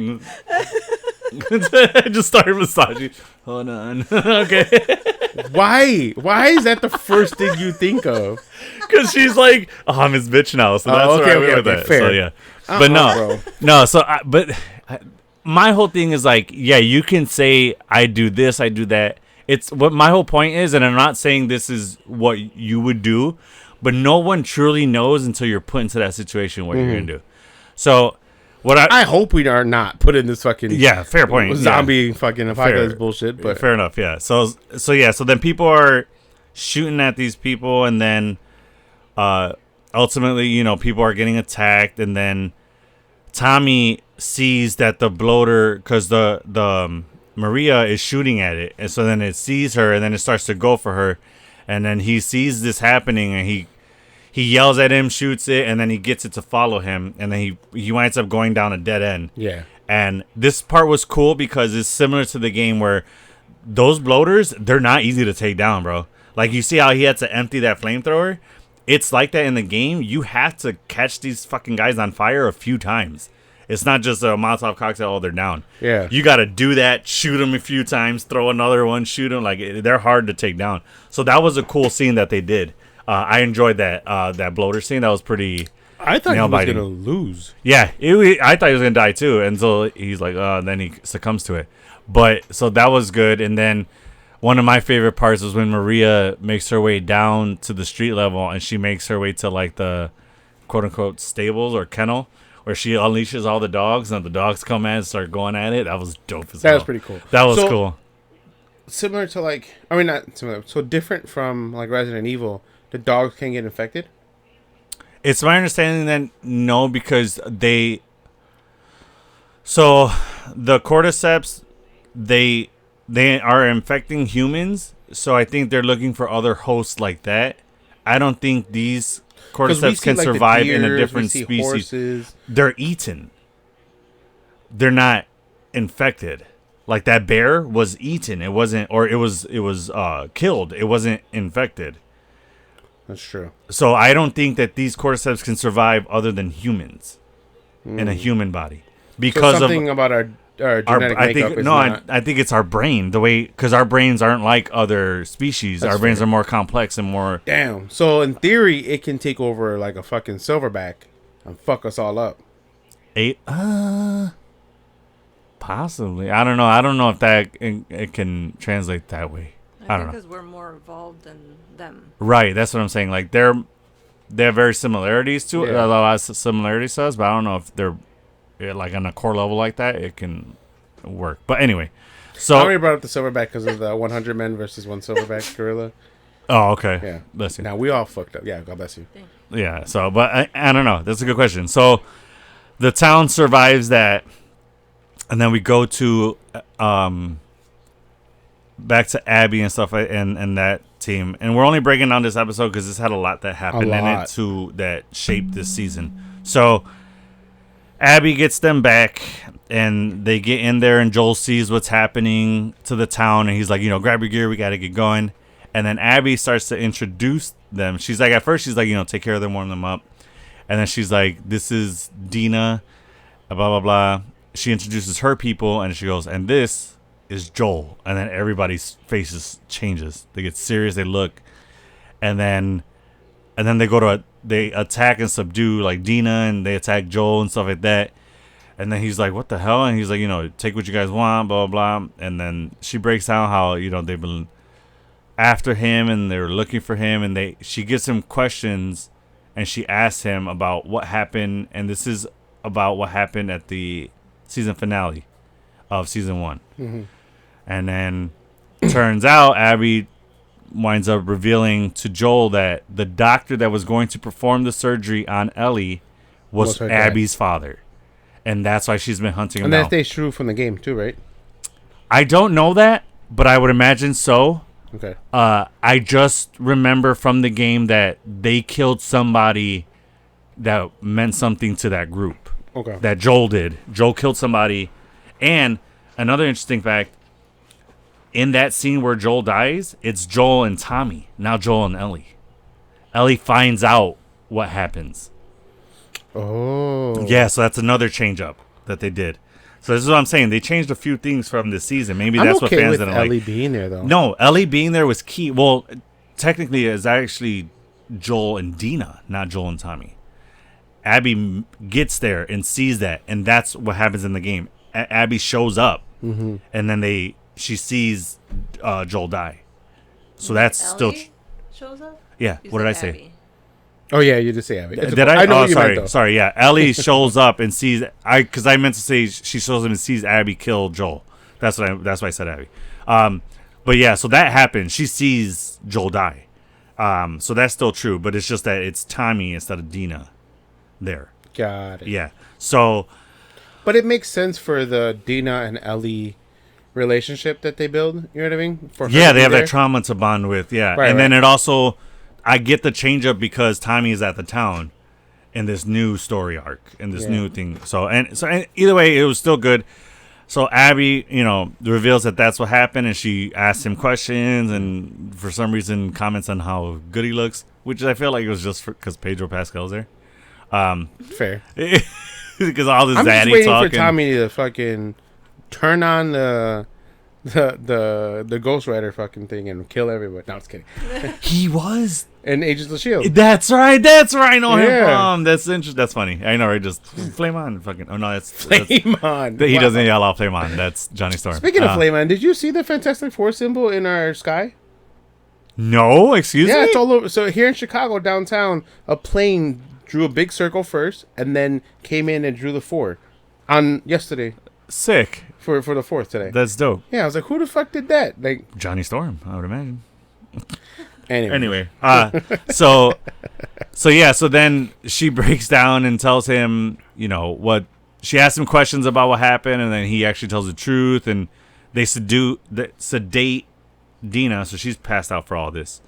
B: just started massaging. Hold on. Okay.
A: why is that the first thing you think of?
B: Because she's like, oh, I'm his bitch now. So that's
A: okay,
B: where I went with
A: okay,
B: that.
A: fair.
B: So yeah. But
A: bro.
B: no. So, my whole thing is like, yeah, you can say I do this, I do that. It's what my whole point is, and I'm not saying this is what you would do, but no one truly knows until you're put into that situation what you're gonna do. So, what
A: I hope we are not put in this fucking
B: fair point,
A: zombie fucking apocalypse bullshit. But
B: fair enough, yeah. So then people are shooting at these people, and then ultimately, you know, people are getting attacked, and then Tommy sees that the bloater, because the Maria is shooting at it, and so then it sees her, and then it starts to go for her, and then he sees this happening, and he yells at him, shoots it, and then he gets it to follow him, and then he winds up going down a dead end.
A: yeah.
B: And this part was cool because it's similar to the game where those bloaters, they're not easy to take down, bro. Like, you see how he had to empty that flamethrower? It's like that in the game. You have to catch these fucking guys on fire a few times. It's not just a Molotov cocktail, oh, they're down.
A: Yeah.
B: You got to do that, shoot them a few times, throw another one, shoot them. Like, they're hard to take down. So that was a cool scene that they did. I enjoyed that bloater scene. That was pretty...
A: I thought he was
B: nail-biting.
A: gonna lose.
B: Yeah, I thought he was gonna die too, and so he's like, then he succumbs to it. But so that was good, and then one of my favorite parts was when Maria makes her way down to the street level, and she makes her way to like the quote unquote stables or kennel, where she unleashes all the dogs, and the dogs come in and start going at it. That was dope as hell.
A: That was pretty cool.
B: That was cool.
A: Similar to like, I mean, not similar. So different from like Resident Evil. The dogs can get infected.
B: It's my understanding that no, because so the cordyceps, they are infecting humans. So I think they're looking for other hosts like that. I don't think these cordyceps can
A: like,
B: survive
A: the
B: in a
A: deers,
B: different
A: we see
B: species.
A: Horses.
B: They're eaten. They're not infected. Like that bear was eaten. It wasn't, or it was killed. It wasn't infected.
A: That's true.
B: So I don't think that these cordyceps can survive other than humans in a human body because
A: so something about our genetic makeup is not...
B: I think it's our brain, the way, because our brains aren't like other species.
A: That's
B: our brains
A: fair.
B: are more complex and more...
A: Damn. So in theory, it can take over like a fucking silverback and fuck us all up.
B: Possibly. I don't know. I don't know if that it can translate that way. I don't know.
C: Because we're more involved than them.
B: Right, that's what I'm saying. Like they have very similarities to it.
A: Yeah.
B: A lot of similarities to us, but I don't know if they're like on a core level like that. It can work. But anyway, so
A: I only brought up the silverback because of the 100 men versus one silverback gorilla.
B: oh, okay.
A: Yeah.
B: Bless you.
A: Now we all fucked up. Yeah, God bless you.
B: Yeah. So, but I don't know. That's a good question. So, the town survives that, and then we go to back to Abby and stuff and that team, and we're only breaking down this episode because this had a lot that happened in it too that shaped this season. So, Abby gets them back, and they get in there, and Joel sees what's happening to the town, and he's like, grab your gear, we got to get going. And then Abby starts to introduce them. She's like, at first, she's like, take care of them, warm them up. And then she's like, this is Dina, blah, blah, blah. She introduces her people, and she goes, and this is Joel. And then everybody's faces changes. They get serious, they look. And then they attack and subdue, like, Dina, and they attack Joel and stuff like that. And then he's like, what the hell? And he's like, take what you guys want, blah, blah, blah. And then she breaks down how, they've been after him and they're looking for him, and she gives him questions, and she asks him about what happened, and this is about what happened at the season finale of season 1.
A: Mm-hmm.
B: And then turns out Abby winds up revealing to Joel that the doctor that was going to perform the surgery on Ellie was Abby's father, and that's why she's been hunting him down.
A: And that they true from the game too, right?
B: I don't know that, but I would imagine so.
A: Okay.
B: I just remember from the game that they killed somebody that meant something to that group.
A: Okay.
B: That Joel did. Joel killed somebody. And another interesting fact, in that scene where Joel dies, it's Joel and Tommy, not Joel and Ellie. Ellie finds out what happens.
A: Oh.
B: Yeah, so that's another change up that they did. So this is what I'm saying. They changed a few things from this season. Maybe that's what fans didn't like.
A: Ellie being there, though.
B: No, Ellie being there was key. Well, technically, it's actually Joel and Dina, not Joel and Tommy. Abby gets there and sees that, and that's what happens in the game. Abby shows up, and then she sees Joel die. So that's
C: Ellie shows up?
B: Yeah, what did I say?
C: Abby.
A: Oh, yeah, you just say Abby.
B: Did I?
A: I know what you
B: sorry.
A: meant, though.
B: Sorry, yeah. Ellie shows up and sees... Because I meant to say she shows up and sees Abby kill Joel. That's why I said Abby. But yeah, so that happens. She sees Joel die. So that's still true, but it's just that it's Tommy instead of Dina there.
A: Got it.
B: Yeah. So...
A: But it makes sense for the Dina and Ellie relationship that they build. You know what I mean?
B: Yeah, they have that trauma to bond with. Yeah.
A: Right,
B: and then it also... I get the change up because Tommy is at the town in this new story arc, in this new thing. So either way, it was still good. So Abby, reveals that that's what happened, and she asks him questions, and for some reason comments on how good he looks, which I feel like it was just because Pedro Pascal's there.
A: Fair.
B: Because all this
A: I'm just
B: zaddy
A: waiting
B: talking.
A: for Tommy to fucking turn on the Ghost Rider fucking thing and kill everybody. No, I was kidding.
B: He was
A: in Agents of S.H.I.E.L.D.
B: That's right. That's where I know him from. That's interesting. That's funny. I know, right? Just flame on. Fucking. Oh no, that's
A: Flame on.
B: He doesn't yell out flame on. That's Johnny Storm.
A: Speaking of flame on, did you see the Fantastic Four symbol in our sky?
B: No, excuse me.
A: Yeah, it's all over. So here in Chicago downtown, a plane drew a big circle first, and then came in and drew the 4 on yesterday.
B: Sick.
A: For the 4th today.
B: That's dope.
A: Yeah, I was like, who the fuck did that? Like
B: Johnny Storm, I would imagine.
A: Anyway.
B: So then she breaks down and tells him, what she asks him questions about what happened, and then he actually tells the truth, and they sedate Dina, so she's passed out for all this.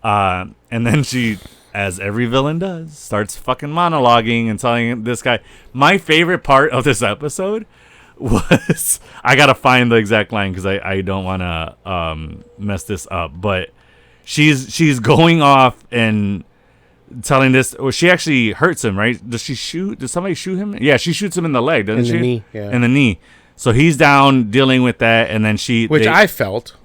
B: And then she, as every villain does, starts fucking monologuing and telling this guy. My favorite part of this episode was, I gotta find the exact line because I don't want to mess this up, but she's going off and telling this. Well, she actually hurts him, right? Does somebody shoot him? Yeah, she shoots him in the leg, doesn't she?
A: In the knee, yeah.
B: In the knee. So he's down dealing with that, and then
A: I felt.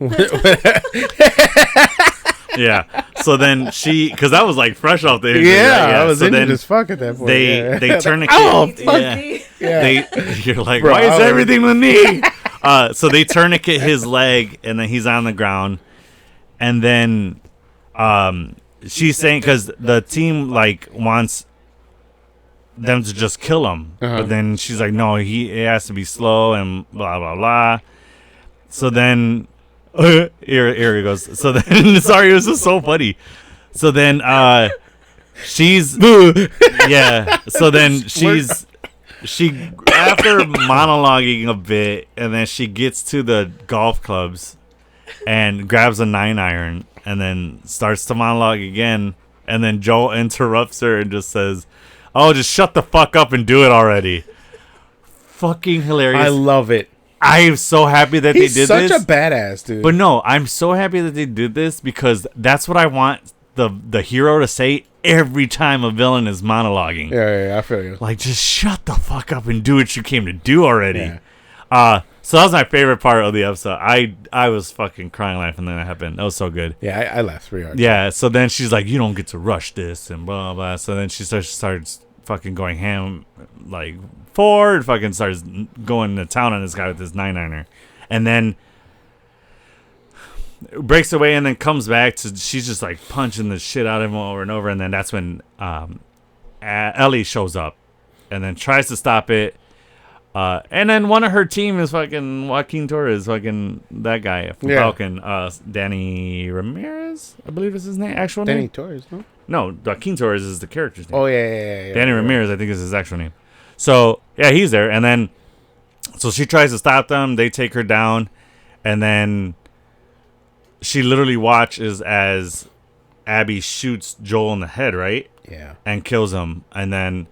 B: Yeah. So then because that was like fresh off the injury.
A: Yeah, I was injured as fuck at that point.
B: They turn a kid.
A: Oh, fuck.
B: You're like,
A: Bro,
B: why is everything with me? So they tourniquet his leg, and then he's on the ground, and then she's saying because the team like wants them to just kill him, but then she's like, no, it has to be slow and blah blah blah. So then here he goes. So then sorry, it was just so funny. So then she's yeah. So then she after monologuing a bit, and then she gets to the golf clubs and grabs a 9-iron and then starts to monologue again, and then Joel interrupts her and just says, "Oh, just shut the fuck up and do it already." Fucking hilarious.
A: I love it.
B: I am so happy that
A: He's
B: they did
A: such
B: this.
A: a badass, dude.
B: But no, I'm so happy that they did this because that's what I want the hero to say every time a villain is monologuing.
A: Yeah, I feel you.
B: Like, just shut the fuck up and do what you came to do already.
A: Yeah.
B: So that was my favorite part of the episode. I was fucking crying laughing when that happened. That was so good.
A: Yeah, I laughed pretty hard.
B: Yeah, so then she's like, you don't get to rush this and blah, blah, blah. So then she starts fucking going ham, like, forward, fucking starts going to town on this guy with this 9-iron. And then breaks away and then comes back to, she's just like punching the shit out of him over and over. And then that's when Ellie shows up and then tries to stop it. And then one of her team is fucking Joaquin Torres, fucking that guy from Falcon, Danny Ramirez, I believe is his name, actual name.
A: Danny Torres, no?
B: No, Joaquin Torres is the character's name.
A: Oh yeah.
B: Danny Ramirez, I think is his actual name. So yeah, he's there, and then so she tries to stop them. They take her down, and then she literally watches as Abby shoots Joel in the head, right?
A: Yeah.
B: And kills him, and then.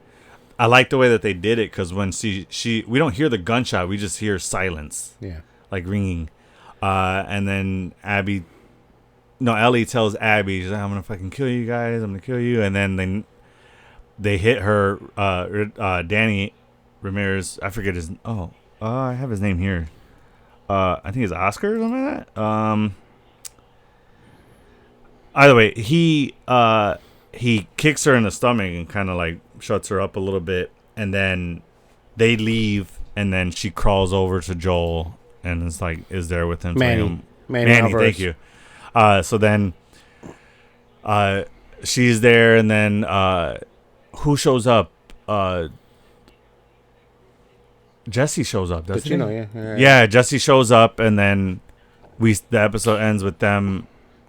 B: I like the way that they did it because when we don't hear the gunshot, we just hear silence, like ringing, and then Ellie tells Abby, she's like, "I'm gonna fucking kill you guys. I'm gonna kill you," and then they hit her. Danny Ramirez, I forget his. I have his name here. I think it's Oscar or something like that. Either way, he kicks her in the stomach and kind of like shuts her up a little bit, and then they leave, and then she crawls over to Joel and is there with him.
A: Manny,
B: thank you. So then she's there, and then who shows up? Jesse shows up, doesn't he? Yeah, Jesse shows up, and then the episode ends with them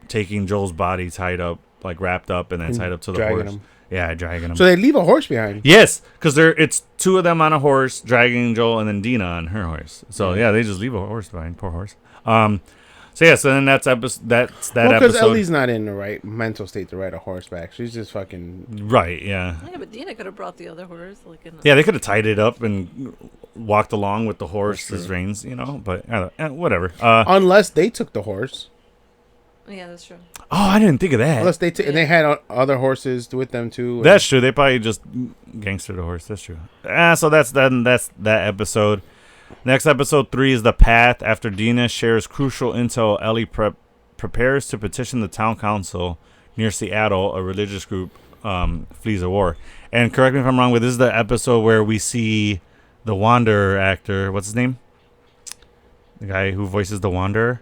B: taking Joel's body tied up, like wrapped up, and then tied up to the horse. Him. Yeah, dragging him.
A: So they leave a horse behind.
B: Yes, because it's two of them on a horse dragging Joel, and then Dina on her horse. So yeah, they just leave a horse behind. Poor horse. So then that's episode. That's that episode.
A: Because Ellie's not in the right mental state to ride a horseback. She's just fucking
B: right. Yeah.
C: Yeah, but Dina could have brought the other horse.
B: Yeah, they could have tied it up and walked along with the horse's reins, But whatever.
A: Unless they took the horse.
C: Yeah, that's true.
B: Oh, I didn't think of that.
A: Unless and they had other horses with them too.
B: That's true. They probably just gangstered the horse. That's true. So that's that episode. Next, episode 3 is The Path. After Dina shares crucial intel, Ellie prepares to petition the town council near Seattle. A religious group flees a war. And correct me if I'm wrong, but this is the episode where we see the Wanderer actor. What's his name? The guy who voices the Wanderer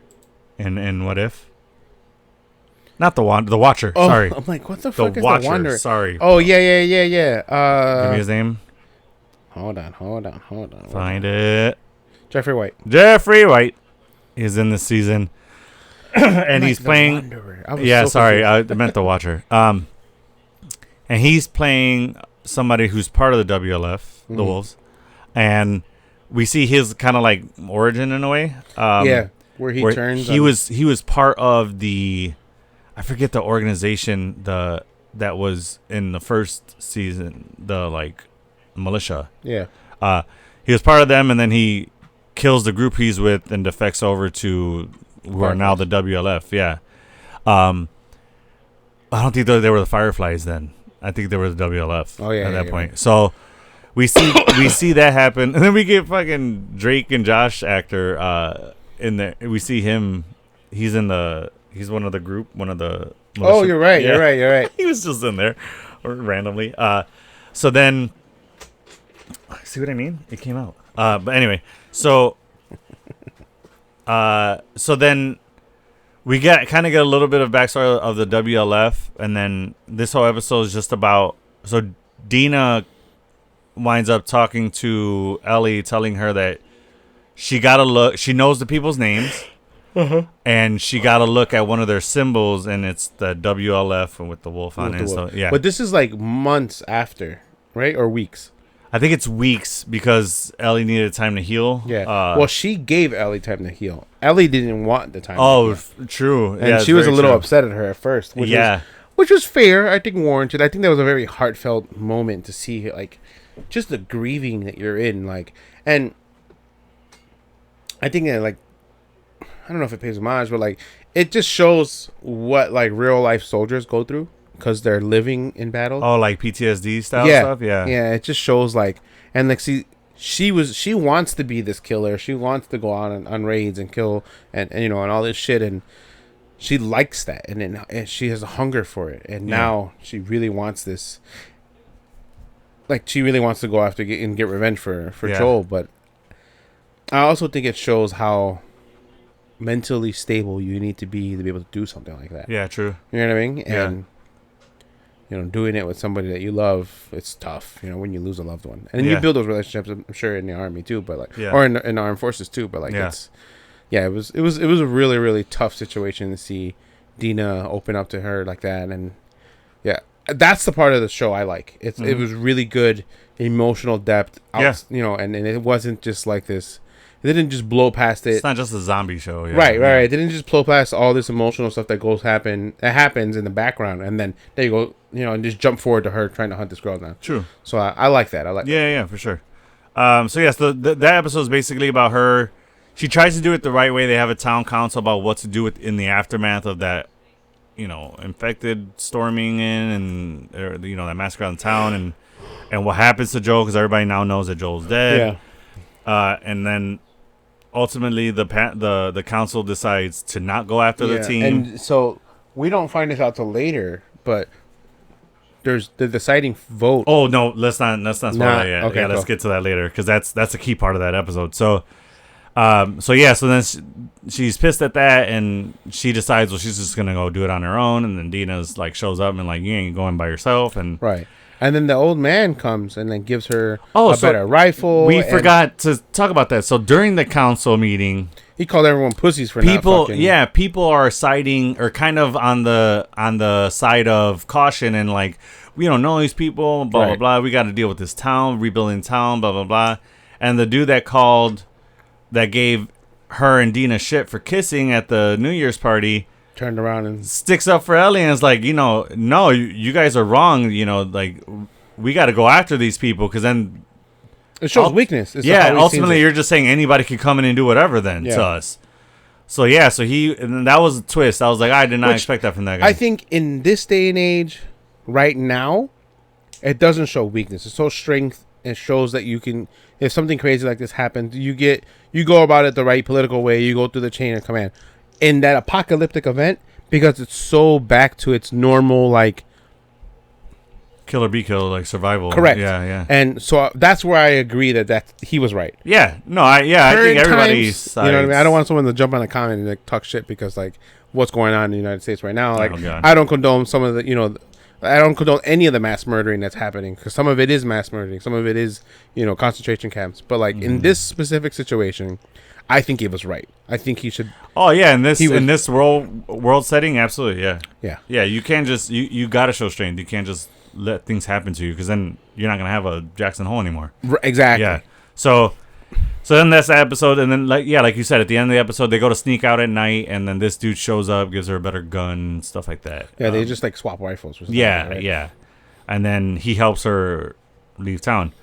B: in What If? Not the Watcher.
A: Oh,
B: sorry.
A: I'm like, what the fuck is
B: Watcher,
A: the Wanderer?
B: Sorry.
A: Oh, yeah.
B: Give me his name.
A: Hold on.
B: Find it.
A: Jeffrey White.
B: Jeffrey White is in this season. And he's playing. Yeah, sorry. I meant the Watcher. And he's playing somebody who's part of the WLF, the Wolves. And we see his kind of like origin in a way.
A: Where he turns.
B: He was part of the. I forget the organization that was in the first season, the like militia.
A: Yeah.
B: He was part of them, and then he kills the group he's with and defects over to who are now the WLF. Yeah. I don't think they were the Fireflies then. I think they were the WLF.
A: Oh yeah.
B: At that point, so we see that happen, and then we get fucking Drake and Josh actor in there. We see him. He's one of the group, one of the militia.
A: Oh, you're right. Yeah. You're right.
B: He was just in there randomly. So then, see what I mean? It came out. But anyway, so then we kind of get a little bit of backstory of the WLF, and then this whole episode is just about. So Dina winds up talking to Ellie, telling her that she gotta look. She knows the people's names, and she gotta look at one of their symbols, and it's the WLF with the wolf on it. So yeah,
A: but this is like months after, right, or weeks?
B: I think it's weeks because Ellie needed time to heal.
A: Yeah. Well, she gave Ellie time to heal. Ellie didn't want the time.
B: Oh, true.
A: And
B: yeah,
A: she was a little
B: true.
A: upset at her at first. Which was fair. I think warranted. I think that was a very heartfelt moment to see, like, just the grieving that you're in, like, and I think that, like, I don't know if it pays homage, but like, it just shows what like real life soldiers go through. Because they're living in battle.
B: Oh, like PTSD style stuff? Yeah.
A: Yeah, it just shows like, and like, see, she wants to be this killer. She wants to go on raids and kill and you know, and all this shit. And she likes that. And she has a hunger for it. And now she really wants this. Like, she really wants to go after and get revenge for Joel. But I also think it shows how mentally stable you need to be able to do something like that.
B: Yeah, true.
A: You know what I mean?
B: Yeah.
A: And you know, doing it with somebody that you love, it's tough, you know, when you lose a loved one. And you build those relationships, I'm sure, in the army too, but like, or in the armed forces too, but like, it was a really, really tough situation to see Dina open up to her like that. And that's the part of the show I like. It was really good emotional depth. You know, and it wasn't just like this. It didn't just blow past it.
B: It's not just a zombie show. Yeah.
A: Right. It didn't just blow past all this emotional stuff that happens in the background, and then there you go, you know, and just jump forward to her trying to hunt this girl down.
B: True.
A: So I like that.
B: Yeah, for sure. So yes, that episode is basically about her. She tries to do it the right way. They have a town council about what to do in the aftermath of that, you know, infected storming in, and you know, that massacre on the town, and what happens to Joel, because everybody now knows that Joel's dead. Yeah. And then ultimately the council decides to not go after the team.
A: And so we don't find this out till later, but there's the deciding vote.
B: Oh no, let's not spoil that yet.
A: Okay,
B: let's get to that later, because that's a key part of that episode. So so then she's pissed at that, and she decides, well, she's just gonna go do it on her own. And then Dina's like shows up and like, you ain't going by yourself. And
A: right. And then the old man comes and then gives her a better rifle.
B: We forgot to talk about that. So during the council meeting,
A: he called everyone pussies for not fucking.
B: Yeah, people are siding or kind of on the side of caution, and like, we don't know these people, blah blah blah. We got to deal with this town, rebuilding town, blah blah blah. And the dude that gave her and Dina shit for kissing at the New Year's party
A: turned around and
B: sticks up for Ellie and is like, you know, no, you guys are wrong. You know, like, we got to go after these people, because then
A: it shows weakness.
B: Ultimately, you're just saying anybody can come in and do whatever then to us. So and that was a twist. I was like, I did not expect that from that guy.
A: I think in this day and age, right now, it doesn't show weakness. It shows strength. It shows that you can, if something crazy like this happens, you go about it the right political way. You go through the chain of command. In that apocalyptic event, because it's so back to its normal, like,
B: kill or be killed, like survival.
A: Correct.
B: Yeah.
A: And so that's where I agree that he was right.
B: Yeah. No, I think everybody's.
A: You know what I mean? I don't want someone to jump on a comment and like talk shit because like what's going on in the United States right now. Like, I don't condone some of the, you know, I don't condone any of the mass murdering that's happening, because some of it is mass murdering, some of it is, you know, concentration camps. But like in this specific situation, I think he was right. I think he should.
B: Oh yeah, in this world setting, absolutely, yeah. You can't just you got to show strength. You can't just let things happen to you, because then you're not gonna have a Jackson Hole anymore.
A: Exactly.
B: Yeah. So then that's the episode, and then like you said, at the end of the episode, they go to sneak out at night, and then this dude shows up, gives her a better gun, stuff like that.
A: Yeah, they just like swap rifles. Or something, right?
B: Yeah. And then he helps her leave town.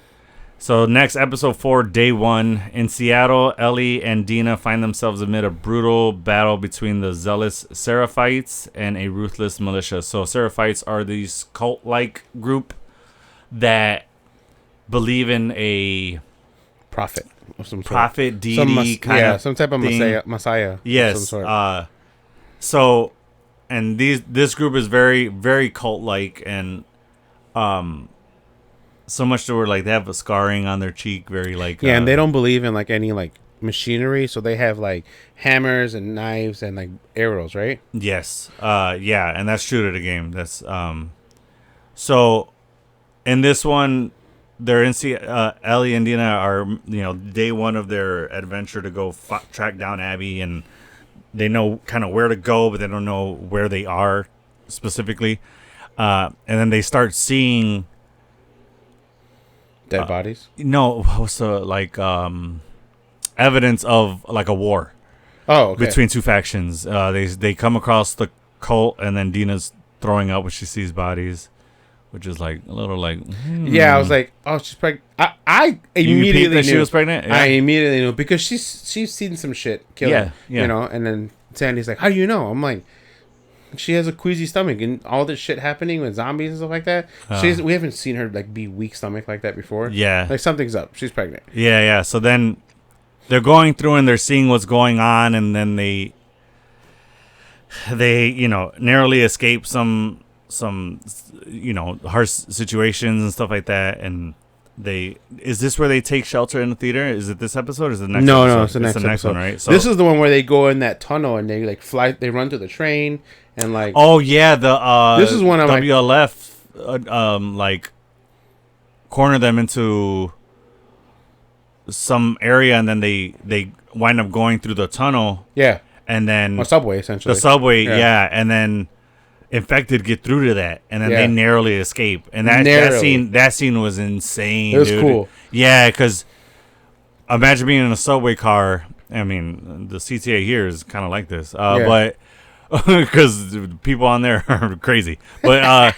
B: So next, episode 4, day 1. In Seattle, Ellie and Dina find themselves amid a brutal battle between the zealous Seraphites and a ruthless militia. So Seraphites are these cult-like group that believe in a
A: prophet of some sort.
B: Prophet, deity, kind of
A: some type of
B: thing.
A: messiah.
B: Yes.
A: Of some
B: sort. And this group is very, very cult-like, and so much to where like they have a scarring on their cheek, very like
A: and they don't believe in like any like machinery, so they have like hammers and knives and like arrows, right?
B: Yes. Yeah, and that's true to the game. That's so in this one, they're in Ellie and Dina are day one of their adventure to go track down Abby, and they know kind of where to go, but they don't know where they are specifically. And then they start seeing
A: Dead bodies.
B: No, what's the evidence of like a war.
A: Oh, okay.
B: Between two factions. They come across the cult, and then Dina's throwing up when she sees bodies, which is like a little like.
A: Yeah, I was like, oh, she's pregnant. I immediately knew
B: she was pregnant. Yeah.
A: I immediately knew because she's seen some shit killing.
B: Yeah.
A: And then Sandy's like, how do you know? I'm like, she has a queasy stomach, and all this shit happening with zombies and stuff like that. We haven't seen her like be weak stomach like that before.
B: Yeah,
A: like something's up. She's pregnant.
B: Yeah. So then they're going through and they're seeing what's going on, and then they narrowly escape some harsh situations and stuff like that. And is this where they take shelter in the theater? Is it this episode or is it the next episode?
A: No, it's the next episode.
B: One, right? So
A: this is the one where they go in that tunnel and they like fly, they run to the train and like.
B: Oh yeah,
A: this is one of
B: WLF corner them into some area, and then they wind up going through the tunnel.
A: Yeah.
B: And then
A: subway essentially.
B: The subway, yeah, and then infected get through to that, and then they narrowly escape. And that scene was insane. It was cool. Yeah, because imagine being in a subway car. I mean, the CTA here is kind of like this, but because people on there are crazy. But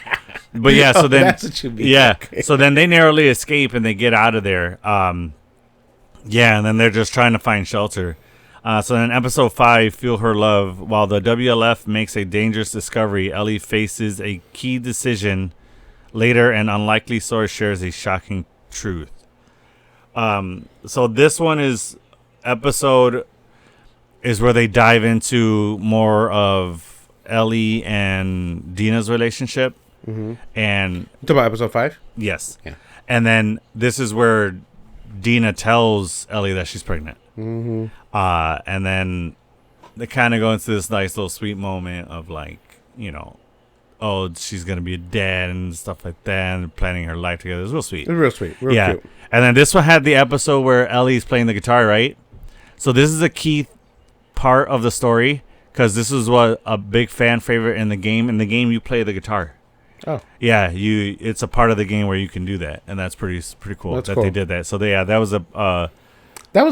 B: yeah, so then
A: that's what you mean.
B: Yeah,
A: okay.
B: So then they narrowly escape and they get out of there. Yeah, and then they're just trying to find shelter. So in episode 5, Feel Her Love, while the WLF makes a dangerous discovery, Ellie faces a key decision. Later, an unlikely source shares a shocking truth. So this one is where they dive into more of Ellie and Dina's relationship.
A: Mm-hmm.
B: And
A: you talking about episode 5?
B: Yes.
A: Yeah.
B: And then this is where Dina tells Ellie that she's pregnant.
A: Mm-hmm.
B: And then they kind of go into this nice little sweet moment of like, oh, she's going to be a dad and stuff like that, and planning her life together. It's real sweet.
A: It's real sweet. Real cute.
B: And then this one had the episode where Ellie's playing the guitar, right? So this is a key part of the story because this is what a big fan favorite in the game. In the game, you play the guitar.
A: Oh.
B: Yeah, it's a part of the game where you can do that, and that's pretty cool they did that. So that was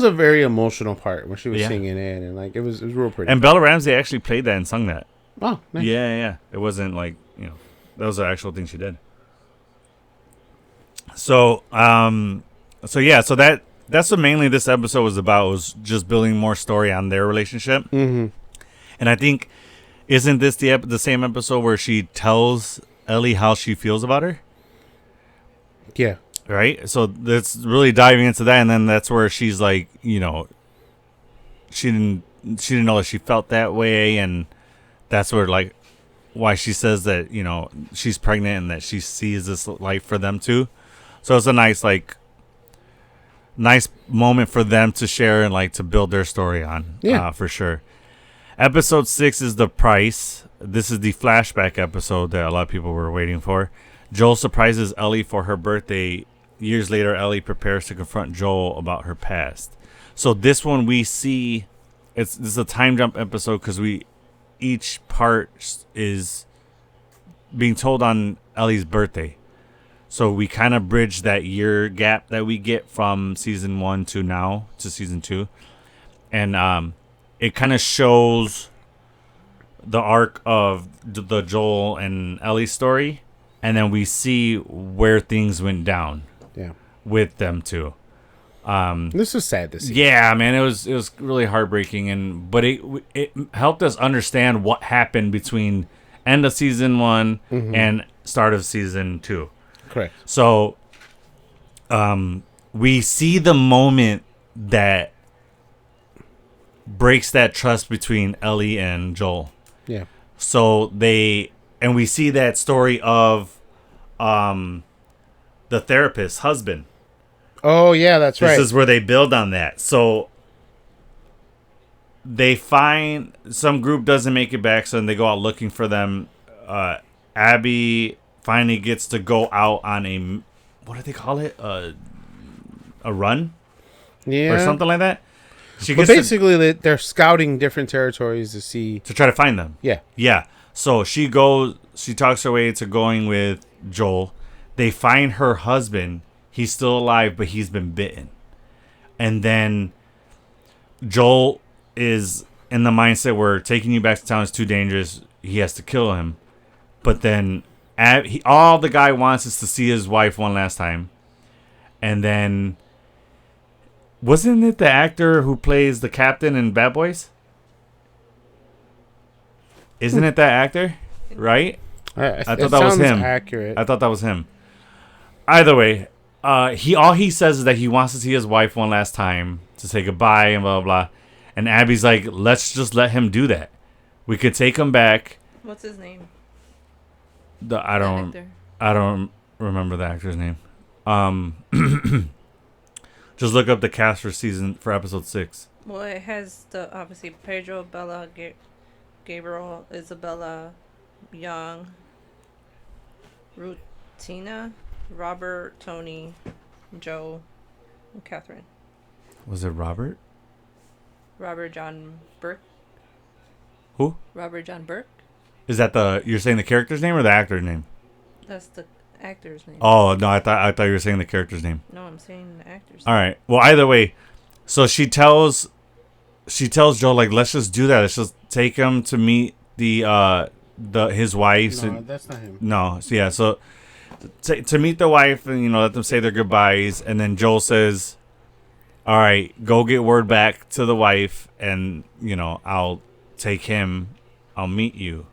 B: a
A: very emotional part when she was singing it, and like it was real pretty.
B: And Bella Ramsey actually played that and sung that.
A: Oh, nice.
B: Yeah. It wasn't like that was the actual thing she did. So that's what mainly this episode was about, was just building more story on their relationship.
A: Mm-hmm.
B: And I think isn't this the same episode where she tells Ellie how she feels about her?
A: Yeah.
B: Right? So that's really diving into that, and then that's where she's like, she didn't know that she felt that way, and that's where like why she says that, she's pregnant and that she sees this life for them too. So it's a nice moment for them to share and like to build their story on. Yeah. For sure. Episode 6 is The Price. This is the flashback episode that a lot of people were waiting for. Joel surprises Ellie for her birthday. Years later, Ellie prepares to confront Joel about her past. So this one we see, this is a time jump episode because each part is being told on Ellie's birthday. So we kind of bridge that year gap that we get from season 1 to now to season 2. And it kind of shows the arc of the Joel and Ellie story, and then we see where things went down.
A: Yeah,
B: with them too.
A: This was sad to see.
B: Yeah, man, it was really heartbreaking, but it helped us understand what happened between end of season 1 and start of season 2.
A: Correct.
B: So, we see the moment that breaks that trust between Ellie and Joel.
A: Yeah.
B: So we see that story of the therapist's husband.
A: Oh yeah, that's right.
B: This is where they build on that. So they find some group doesn't make it back, so then they go out looking for them. Abby finally gets to go out on a, what do they call it? A run?
A: Yeah.
B: Or something like that.
A: But basically, they're scouting different territories to see.
B: To try to find them.
A: Yeah.
B: Yeah. So she talks her way into going with Joel. They find her husband. He's still alive, but he's been bitten. And then Joel is in the mindset where taking you back to town is too dangerous. He has to kill him. But then all the guy wants is to see his wife one last time. And then, wasn't it the actor who plays the captain in Bad Boys? Isn't it that actor? Right?
A: I
B: thought that was him.
A: Accurate.
B: I thought that was him. Either way, all he says is that he wants to see his wife one last time to say goodbye and blah, blah, blah. And Abby's like, let's just let him do that. We could take him back.
C: What's his name?
B: I don't remember the actor's name. Just look up the cast for episode 6.
C: Well, it has obviously Pedro, Bella, Gabriel, Isabella, Young, Rutina, Robert, Tony, Joe, and Catherine.
B: Was it Robert?
C: Robert John Burke.
B: Who?
C: Robert John Burke.
B: Is that you're saying the character's name or the actor's name?
C: That's the actor's name.
B: Oh no, I thought you were saying the character's name.
C: No, I'm saying the actor's
B: All
C: name.
B: right. Well, either way, so she tells Joe, like, let's just do that. Let's just take him to meet his wife.
A: No, that's not him.
B: No, so yeah, so to meet the wife and let them say their goodbyes, and then Joel says, "All right, go get word back to the wife, and I'll take him. I'll meet you."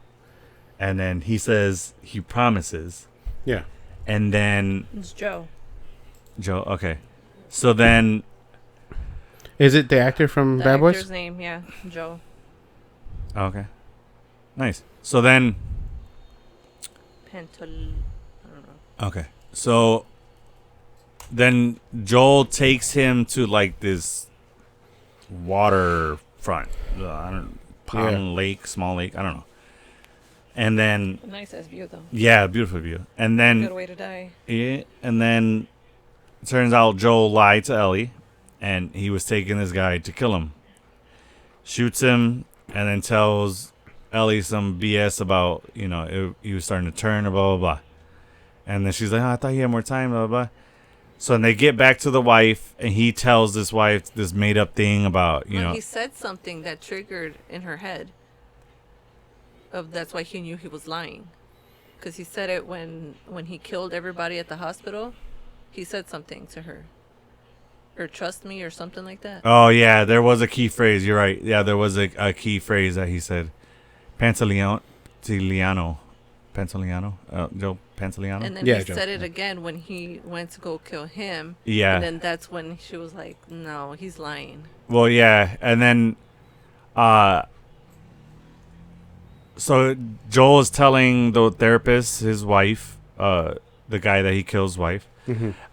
B: And then he says he promises.
A: Yeah.
B: And then
C: It's Joe.
B: Okay. So then,
A: is it the actor from
C: The
A: Bad Boys?
C: actor's name, yeah, Joe.
B: Okay. Nice. So then,
C: I don't know.
B: okay. So then Joel takes him to like this waterfront. Lake, small lake. I don't know. And then,
C: A nice ass view though.
B: yeah, beautiful view. And then,
C: Good way to die.
B: yeah, and then it turns out Joel lied to Ellie, and he was taking this guy to kill him. Shoots him, and then tells Ellie some BS about he was starting to turn, or blah blah blah. And then she's like, "Oh, I thought he had more time, blah blah blah." So then they get back to the wife, and he tells this wife this made up thing about
C: He said something that triggered in her head. That's why he knew he was lying, because he said it when he killed everybody at the hospital. He said something to her, or trust me, or something like that.
B: Oh yeah, there was a key phrase. You're right. Yeah, there was a key phrase that he said. Pantaleano. Joe Pantaleano.
C: And then
A: Yeah,
C: he
A: Joe.
C: said it again when he went to go kill him.
B: Yeah.
C: And then that's when she was like, "No, he's lying."
B: Well, yeah, and then, so Joel is telling the therapist, his wife, the guy that he kills' wife,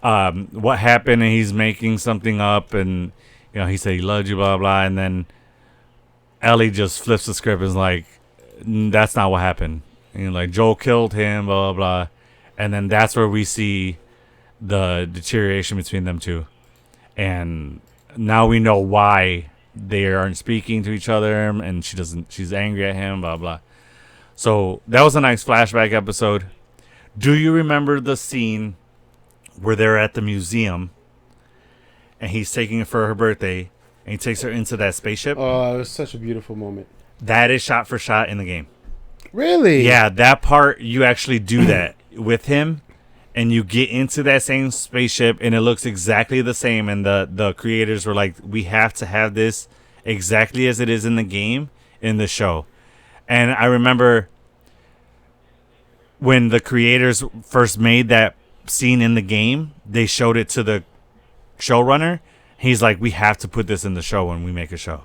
B: what happened, and he's making something up, and he said he loved you, blah blah, and then Ellie just flips the script and is like, "That's not what happened." And like Joel killed him, blah blah blah, and then that's where we see the deterioration between them two, and now we know why they aren't speaking to each other, and she's angry at him, blah blah. So that was a nice flashback episode. Do you remember the scene where they're at the museum and he's taking her for her birthday and he takes her into that spaceship?
A: Oh, it was such a beautiful moment.
B: That is shot for shot in the game.
A: Really?
B: Yeah, that part, you actually do that with him, and you get into that same spaceship and it looks exactly the same, and the creators were like, we have to have this exactly as it is in the game in the show. And I remember when the creators first made that scene in the game, they showed it to the showrunner. He's like, we have to put this in the show when we make a show.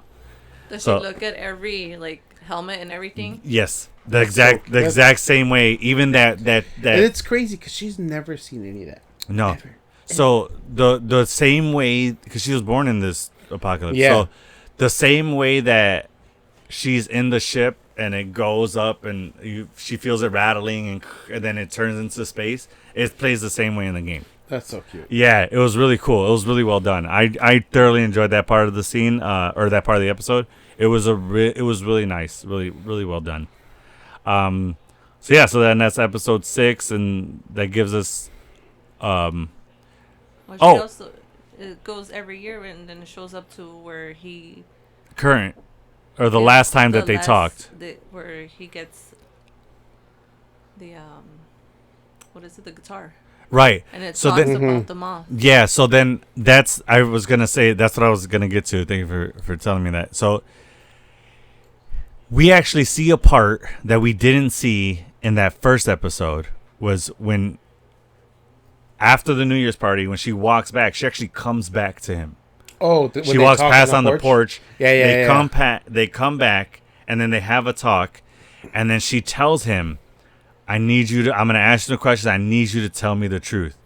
C: Does she look at every helmet and everything?
B: Yes, the exact same way. Even that.
A: And it's crazy because she's never seen any of that.
B: No.
A: Ever.
B: So the same way, because she was born in this apocalypse.
A: Yeah.
B: So the same way that she's in the ship and it goes up and she feels it rattling and then it turns into space. It plays the same way in the game.
A: That's so cute.
B: Yeah, it was really cool. It was really well done. I thoroughly enjoyed that part of the scene, or that part of the episode. It was it was really nice, really really well done. So then that's episode 6, and that gives us.
C: Well, she also, it goes every year, and then it shows up to where he
B: current, or the last time that they talked,
C: where he gets the what is it, the guitar.
B: Right.
C: And it
B: so
C: talks
B: then,
C: about the moth.
B: Yeah, so then that's what I was going to get to. Thank you for telling me that. So we actually see a part that we didn't see in that first episode, was when after the New Year's party, when she walks back, she actually comes back to him.
A: Oh,
B: she walks past on the porch.
A: Yeah.
B: They come back, and then they have a talk, and then she tells him, I'm going to ask you the questions. I need you to tell me the truth.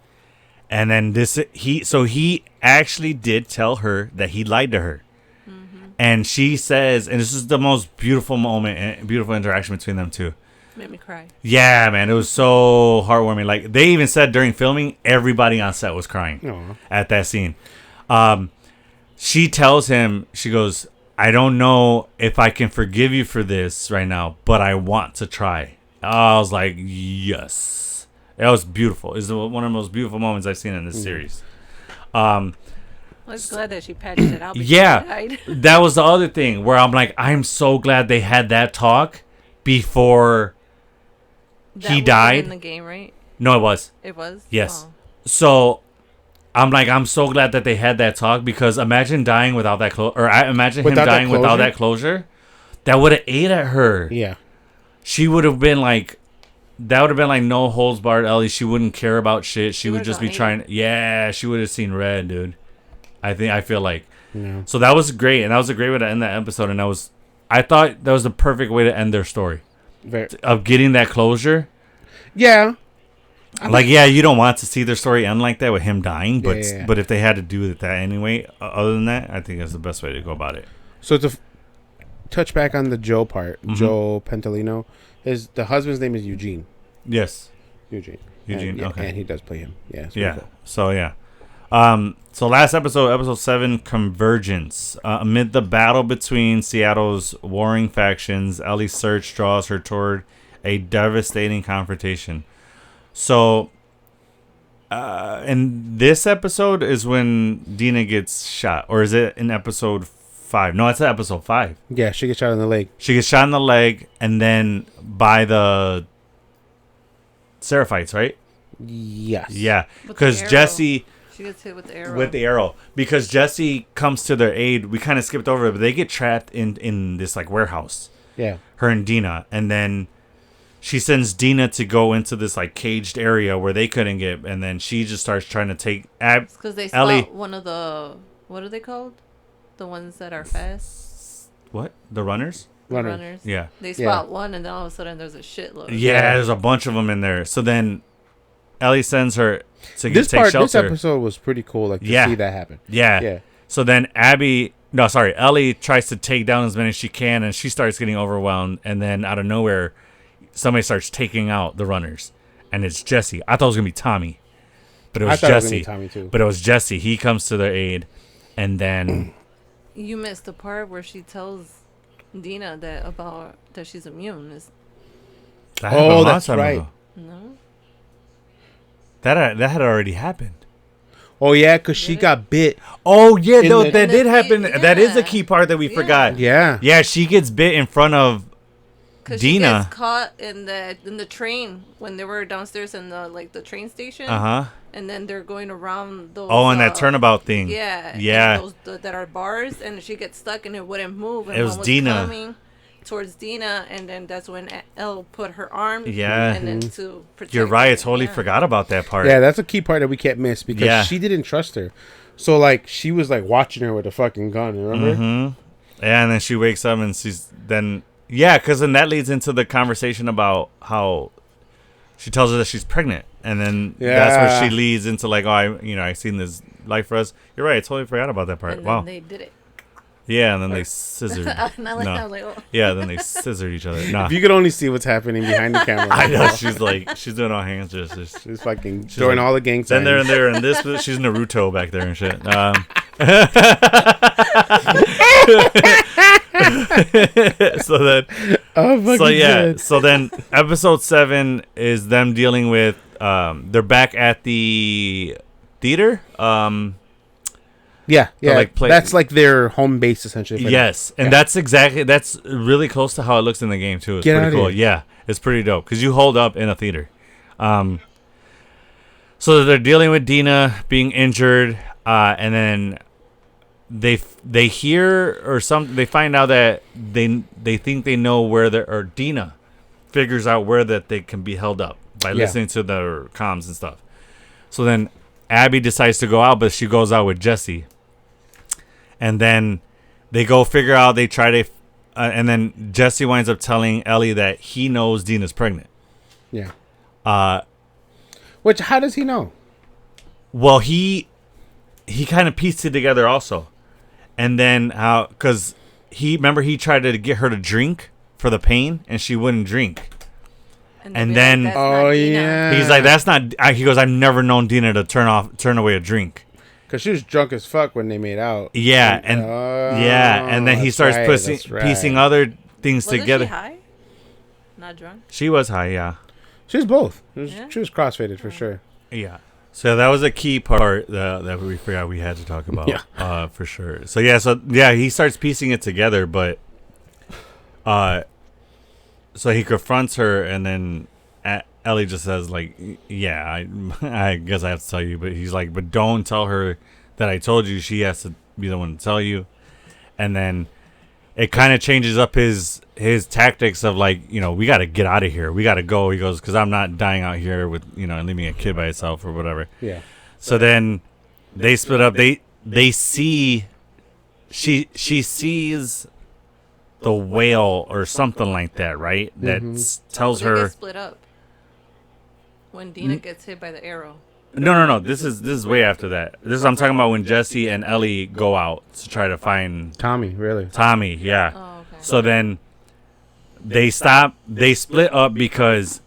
B: And then he actually did tell her that he lied to her. Mm-hmm. And she says, and this is the most beautiful moment and beautiful interaction between them two.
C: Made me cry.
B: Yeah, man. It was so heartwarming. Like, they even said during filming, everybody on set was crying at that scene. She tells him, she goes, I don't know if I can forgive you for this right now, but I want to try. I was like, yes. That was beautiful. It's one of the most beautiful moments I've seen in this series.
C: I was glad that she patched it out.
B: Yeah, that was the other thing where I'm like, I'm so glad they had that talk before he died.
C: In the game, right?
B: No, it was.
C: It was?
B: Yes.
C: Oh.
B: So I'm like, I'm so glad that they had that talk, because imagine dying without that closure. Or I imagine him dying without that closure. That would have ate at her.
A: Yeah.
B: She would have been like, that would have been like no holds barred Ellie. She wouldn't care about shit. She would just be trying. Yeah, she would have seen red, dude. I feel like.
A: Yeah. So
B: that was great, and that was a great way to end that episode. And I thought that was the perfect way to end their story. Of getting that closure.
A: Yeah.
B: You don't want to see their story end like that with him dying, but but if they had to do that anyway, other than that, I think that's the best way to go about it.
A: So to touch back on the Joe part, Joe Pentalino, the husband's name is Eugene.
B: Yes.
A: Eugene.
B: And, okay.
A: And he does play him. Yeah.
B: Cool. So so last episode 7, Convergence. Amid the battle between Seattle's warring factions, Ellie's search draws her toward a devastating confrontation. So, in this episode is when Dina gets shot, or is it in episode 5? No, it's episode 5.
A: Yeah, she gets shot in the leg.
B: She gets shot in the leg, and then by the Seraphites, right?
A: Yes.
B: Yeah, because Jesse.
C: She gets hit with the arrow.
B: With the arrow, because Jesse comes to their aid. We kind of skipped over it, but they get trapped in this like warehouse.
A: Yeah.
B: Her and Dina, and then she sends Dina to go into this like caged area where they couldn't get, and then she just starts trying to take
C: because they spot one of the, what are they called? The ones that are fast.
B: What? The runners?
C: Runners.
B: Yeah.
C: They spot one, and then all of a sudden there's a shitload.
B: Yeah, there's a bunch of them in there. So then Ellie sends her to take shelter.
A: This episode was pretty cool, like to see that happen.
B: Yeah. So then Ellie tries to take down as many as she can, and she starts getting overwhelmed, and then out of nowhere, somebody starts taking out the runners, and it's Jesse. I thought it was gonna be Tommy, but it was Jesse. It was gonna be Tommy too. But it was Jesse. He comes to their aid, and then
C: you missed the part where she tells Dina that she's immune.
A: That's right.
C: No.
B: That had already happened.
A: Oh yeah, because she got bit.
B: Oh yeah, that did happen. Yeah. That is a key part that we forgot. Yeah, she gets bit in front of Dina.
C: She gets caught in the train when they were downstairs in the train station. And then they're going around those.
B: Oh, and that turnabout thing.
C: Yeah. Those that are bars, and she gets stuck and it wouldn't move. And
B: it was Dina
C: coming towards Dina, and then that's when Elle put her arm.
B: Yeah.
C: And then to protect.
B: You're right.
C: Her.
B: I totally forgot about that part.
A: Yeah, that's a key part that we can't miss because she didn't trust her. So like she was like watching her with a fucking gun. Remember?
B: Mm-hmm. Yeah, and then she wakes up and she's then. Yeah, because then that leads into the conversation about how she tells her that she's pregnant. And then that's where she leads into like, I seen this life for us. You're right. I totally forgot about that part.
C: And
B: wow.
C: They did it.
B: Yeah, and then they scissored.
C: Not like
B: No.
C: that. Like, oh.
B: Yeah, then they scissored each other. Nah.
A: If you could only see what's happening behind the camera.
B: I know. She's doing all hand gestures.
A: She's fucking doing
B: like,
A: all the gang
B: Then
A: signs.
B: they're in this. She's Naruto back there and shit. So then, so then episode 7 is them dealing with. They're back at the theater.
A: Yeah.
B: like
A: That's like their home base essentially.
B: Yes, and that's really close to how it looks in the game too. It's pretty cool. Yeah, it's pretty dope because you hold up in a theater. So they're dealing with Dina being injured, and then they hear or something. They find out that they think they know where Dina figures out where that they can be held up by listening to their comms and stuff. So then Abby decides to go out, but she goes out with Jesse. And then they go figure out, they try to, and then Jesse winds up telling Ellie that he knows Dina's pregnant.
A: Yeah. Which, how does he know?
B: Well, he kind of pieced it together also. And then, because he tried to get her to drink for the pain, and she wouldn't drink. And then,
C: like, yeah.
B: He's like, that's not, he goes, I've never known Dina to turn away a drink.
A: Because she was drunk as fuck when they made out.
B: Yeah, and then he starts piecing other things together.
C: Was she high? Not drunk?
B: She was high, yeah.
A: She was both. She was crossfaded for sure.
B: Yeah. So that was a key part that we forgot we had to talk about, for sure. So he starts piecing it together, but so he confronts her, and then Ellie just says, like, yeah, I guess I have to tell you. But he's like, but don't tell her that I told you. She has to be the one to tell you. And then it kind of changes up his tactics of, like, we got to get out of here. We got to go. He goes, because I'm not dying out here with, and leaving a kid by itself or whatever.
A: Yeah.
B: So then they split up. They see, she sees the whale or something like that, right? That tells her.
C: They split up when Dina gets hit by the arrow.
B: No. This is way after that. I'm talking about when Jesse and Ellie go out to try to find
A: Tommy. Really?
B: Tommy, yeah.
C: Oh, okay.
B: So then they stop. They split up because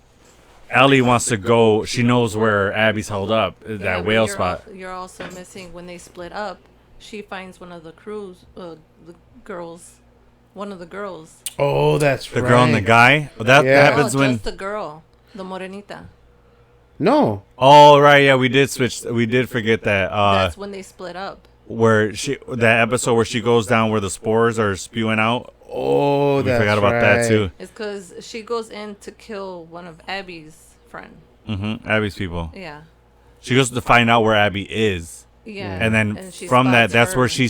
B: Ellie wants to go. She knows where Abby's held up, that whale spot.
C: You're also missing when they split up. She finds one of the girls. One of the girls.
A: Oh, that's
B: the girl and the guy. That happens when
C: just the girl, the morenita.
A: No.
B: Oh right, yeah, we did switch. We did forget that.
C: That's when they split up.
B: Where that episode where she goes down where the spores are spewing out.
A: Oh,
B: we forgot about that too.
C: It's because she goes in to kill one of Abby's friend.
B: Abby's people.
C: Yeah.
B: She goes to find out where Abby is.
C: Yeah.
B: And then from that's where she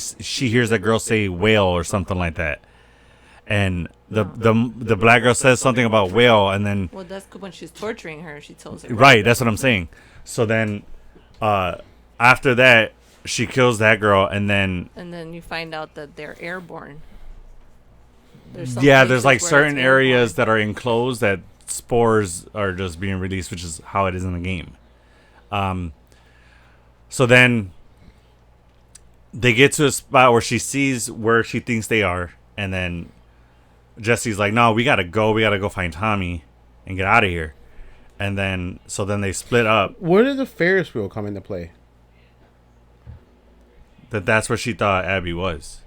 B: hears that girl say whale or something like that. And the black girl says something about whale, and then
C: that's when she's torturing her. She tells her.
B: Right, that's what I'm saying. So then, after that, she kills that girl, and then
C: you find out that they're airborne. There's
B: like certain areas that are enclosed that spores are just being released, which is how it is in the game. So then they get to a spot where she sees where she thinks they are, and then Jesse's like, no, we gotta go find Tommy and get out of here. And then they split up.
A: Where did the Ferris wheel come into play?
B: That's where she thought Abby was.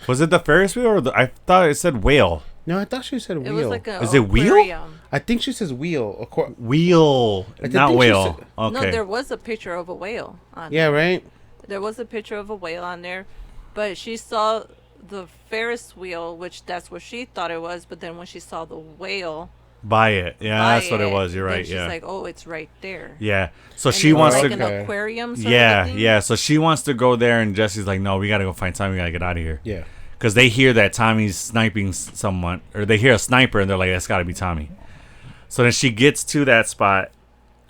B: Was it the Ferris wheel, or I thought it said whale?
A: No, I thought she said wheel.
C: It was like
B: is it wheel?
A: I think she says wheel.
B: Wheel, not whale. Okay.
C: No, there was a picture of a whale on
A: there. Right?
C: There was a picture of a whale on there, but she saw the Ferris wheel, which that's what she thought it was, but then when she saw the whale
B: by it, that's what it was. You're right.
C: She's like, oh, it's right there.
B: Yeah. So she wants
C: to
B: an
C: aquarium.
B: Yeah. So she wants to go there, and Jesse's like, no, we gotta go find Tommy. We gotta get out of here.
A: Yeah.
B: Because they hear that Tommy's sniping someone, or they hear a sniper, and they're like, that's gotta be Tommy. So then she gets to that spot,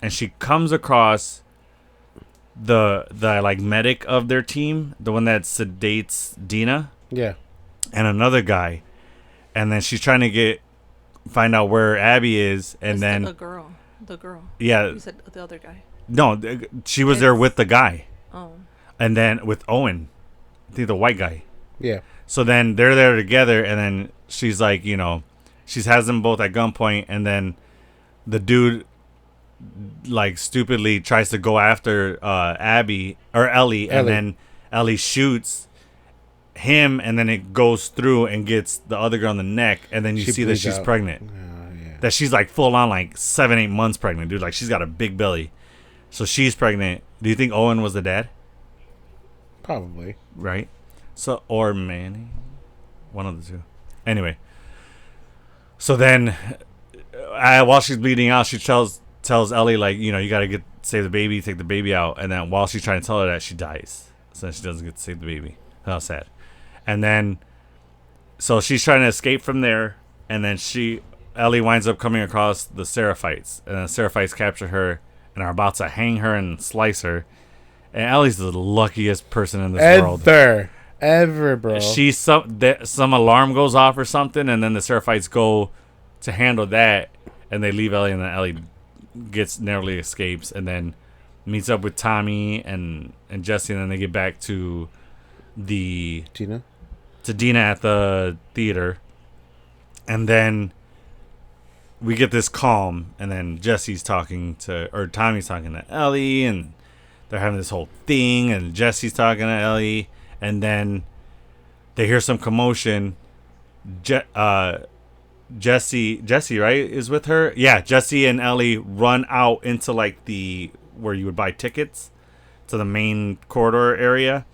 B: and she comes across the like medic of their team, the one that sedates Dina.
A: Yeah.
B: And another guy. And then she's trying to find out where Abby is, and then
C: the girl.
B: Yeah.
C: You said the other guy.
B: No, she was there with the guy.
C: Oh.
B: And then with Owen, I think the white guy.
A: Yeah.
B: So then they're there together, and then she's like, she has them both at gunpoint, and then the dude, like, stupidly tries to go after Ellie, and then Ellie shoots him, and then it goes through and gets the other girl in the neck, and then you see that she's pregnant.
A: Yeah.
B: That she's like full on, like 7-8 months pregnant, dude. Like, she's got a big belly. So she's pregnant. Do you think Owen was the dad?
A: Probably.
B: Right? So, or Manny. One of the two. Anyway. So then, while she's bleeding out, she tells Ellie, like, you gotta save the baby, take the baby out. And then while she's trying to tell her that, she dies. So she doesn't get to save the baby. How sad. And then, so she's trying to escape from there. And then Ellie winds up coming across the Seraphites. And the Seraphites capture her and are about to hang her and slice her. And Ellie's the luckiest person in this world.
A: Ever, bro.
B: Some alarm goes off or something, and then the Seraphites go to handle that, and they leave Ellie, and then Ellie narrowly escapes, and then meets up with Tommy and Jesse, and then they get back to Dina at the theater, and then we get this calm, and then Tommy's talking to Ellie, and they're having this whole thing, and Jesse's talking to Ellie, and then they hear some commotion. Jesse, right, is with her. Yeah, Jesse and Ellie run out into like where you would buy tickets to the main corridor area.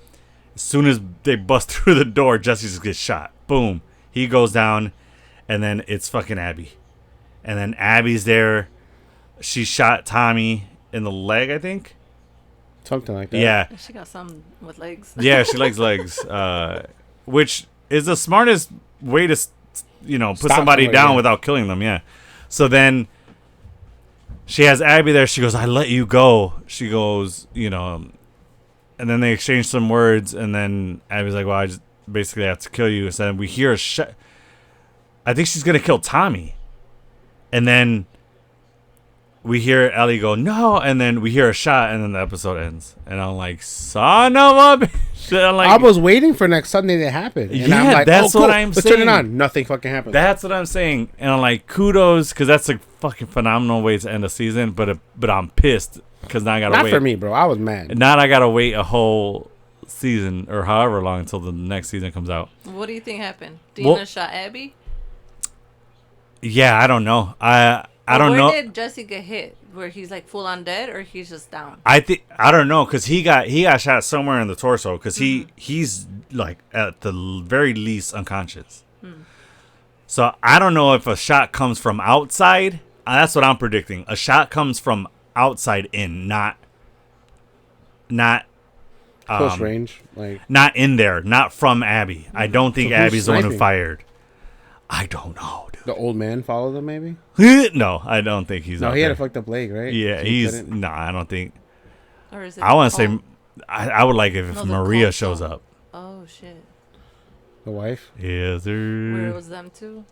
B: As soon as they bust through the door, Jesse just gets shot. Boom. He goes down, and then it's fucking Abby. And then Abby's there. She shot Tommy in the leg, I think.
A: Something like that.
B: Yeah.
C: She got some with legs.
B: Yeah, she likes legs. Which is the smartest way to, put somebody down without killing them. Yeah. So then she has Abby there. She goes, "I let you go." She goes, and then they exchange some words. And then Abby's like, "Well, I just basically have to kill you." So then we hear a shot. I think she's going to kill Tommy. And then we hear Ellie go, "No," and then we hear a shot, and then the episode ends. And I'm like, son of a bitch.
A: I was waiting for next Sunday to happen. And
B: yeah,
A: I'm like,
B: that's
A: cool.
B: what I'm
A: Let's
B: saying.
A: turn it on. Nothing fucking happened.
B: That's what I'm saying. And I'm like, kudos, because that's a fucking phenomenal way to end a season. But I'm pissed, because now I got to wait.
A: Not for me, bro. I was mad.
B: Now I got to wait a whole season, or however long, until the next season comes out.
C: What do you think happened? Dina shot Abby?
B: Yeah, I don't know. I don't know.
C: Where did Jesse get hit? Where he's like full on dead, or he's just down?
B: I don't know, because he got shot somewhere in the torso, because he's like at the very least unconscious. So I don't know if a shot comes from outside. That's what I'm predicting. A shot comes from outside in, not
A: close range,
B: not in there, not from Abby. I don't think Abby's the one who fired. I don't know, dude.
A: The old man followed them, maybe?
B: No, I don't think he's.
A: No, he had a fucked up leg, right?
B: Yeah, I don't think.
C: Or is it?
B: I want to say, I would like if Maria shows up.
C: Oh shit.
A: The wife?
B: Yes, sir.
C: Where it was them two?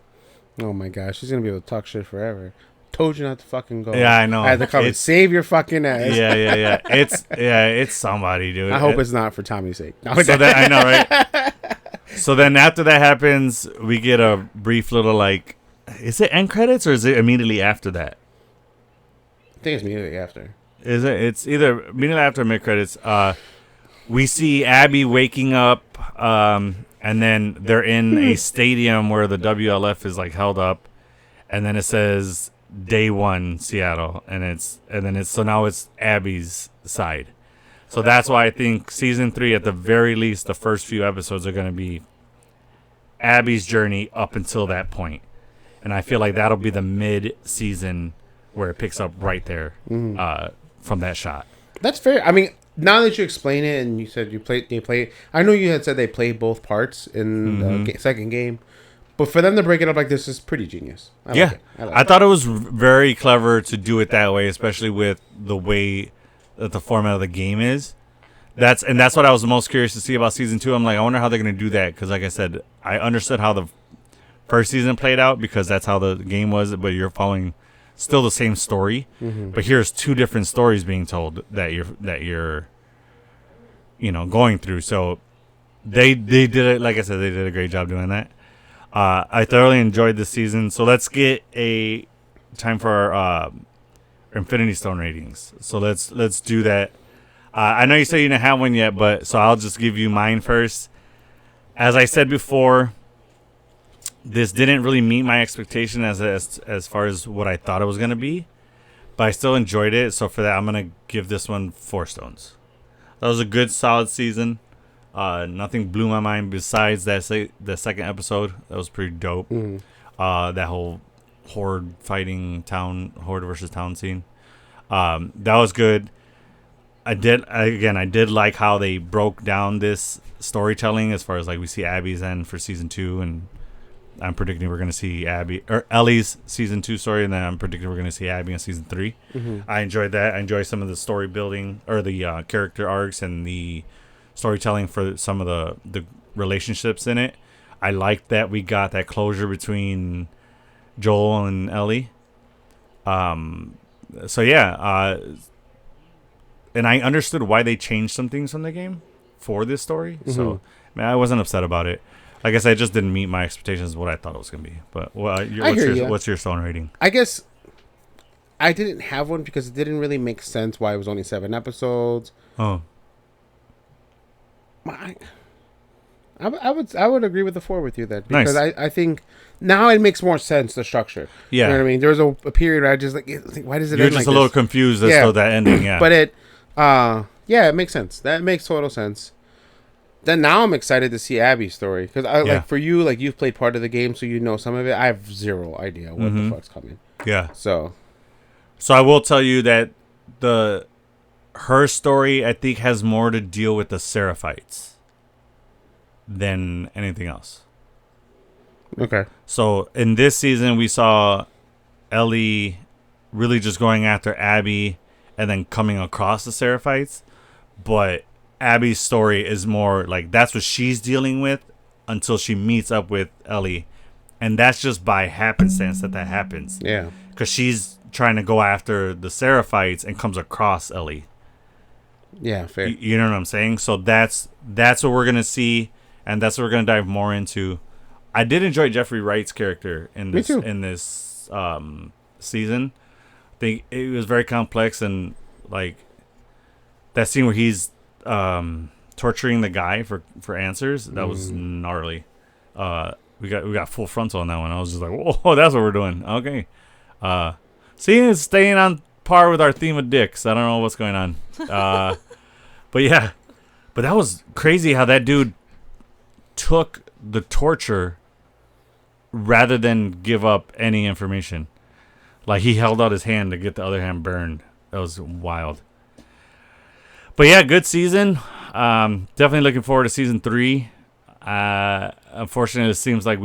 A: Oh my gosh, she's gonna be able to talk shit forever. Told you not to fucking go.
B: Yeah, I know.
A: I had to come and save your fucking ass.
B: Yeah. It's somebody, dude.
A: I hope it's not for Tommy's sake. No,
B: so that I know, right? So then after that happens, we get a brief little is it end credits or is it immediately after that?
A: I think it's immediately after.
B: Is it? It's either immediately after or mid credits. We see Abby waking up, and then they're in a stadium where the WLF is held up, and then it says Day 1 Seattle, so now it's Abby's side. So that's why I think season 3, at the very least, the first few episodes are going to be Abby's journey up until that point. And I feel like that'll be the mid-season where it picks up right there from that shot.
A: That's fair. I mean, now that you explain it and you said they play, I know you had said they play both parts in the second game. But for them to break it up like this is pretty genius. I
B: thought it was very clever to do it that way, especially with the way that the format of the game is. That's what I was most curious to see about season 2. I'm like, I wonder how they're going to do that, because like I said, I understood how the first season played out because that's how the game was, but you're following still the same story. But here's 2 different stories being told that you're going through. So They did it. Like I said, they did a great job doing that. I thoroughly enjoyed this season. So let's get a time for our Infinity Stone ratings. So let's do that. I know you said you didn't have one yet, but so I'll just give you mine first. As I said before, this didn't really meet my expectation as far as what I thought it was gonna be, but I still enjoyed it. So for that, I'm gonna give this one 4 stones. That was a good, solid season. Nothing blew my mind besides the second episode. That was pretty dope. That whole horde fighting horde versus town scene. That was good. I did like how they broke down this storytelling as far as like we see Abby's end for season 2, and I'm predicting we're gonna see Ellie's season 2 story, and then I'm predicting we're gonna see Abby in season 3. I enjoyed that. I enjoyed some of the story building or the character arcs and the storytelling for some of the relationships in it. I liked that we got that closure between Joel and Ellie. So yeah, and I understood why they changed some things from the game for this story. So man, I wasn't upset about it. Like I said, it just didn't meet my expectations of what I thought it was going to be. But what's your stone rating?
A: I guess I didn't have one because it didn't really make sense why it was only 7 episodes.
B: Oh.
A: I would agree with the 4 with you then, because
B: nice.
A: I think now it makes more sense, the structure.
B: Yeah.
A: You know what I mean? There was a period where I just why does it
B: You're
A: end
B: just
A: like
B: a little
A: this?
B: confused as to that ending, yeah.
A: But it makes sense. That makes total sense. Then now I'm excited to see Abby's story, because like for you, like you've played part of the game, so you know some of it. I have zero idea what the fuck's coming.
B: Yeah.
A: So
B: I will tell you that her story, I think, has more to deal with the Seraphites than anything else.
A: Okay.
B: So in this season, we saw Ellie really just going after Abby and then coming across the Seraphites, but Abby's story is more like that's what she's dealing with until she meets up with Ellie, and that's just by happenstance that happens.
A: Yeah,
B: because she's trying to go after the Seraphites and comes across Ellie.
A: Yeah, fair.
B: You know what I'm saying? So that's what we're gonna see, and that's what we're gonna dive more into. I did enjoy Jeffrey Wright's character in this season. I think it was very complex, and like that scene where he's torturing the guy for answers, that was gnarly. We got full frontal on that one. I was just like, whoa, that's what we're doing. Okay. Seeing it's staying on par with our theme of dicks. I don't know what's going on. But yeah. But that was crazy how that dude took the torture rather than give up any information. Like he held out his hand to get the other hand burned. That was wild. But yeah, good season. Definitely looking forward to season 3. Unfortunately, it seems like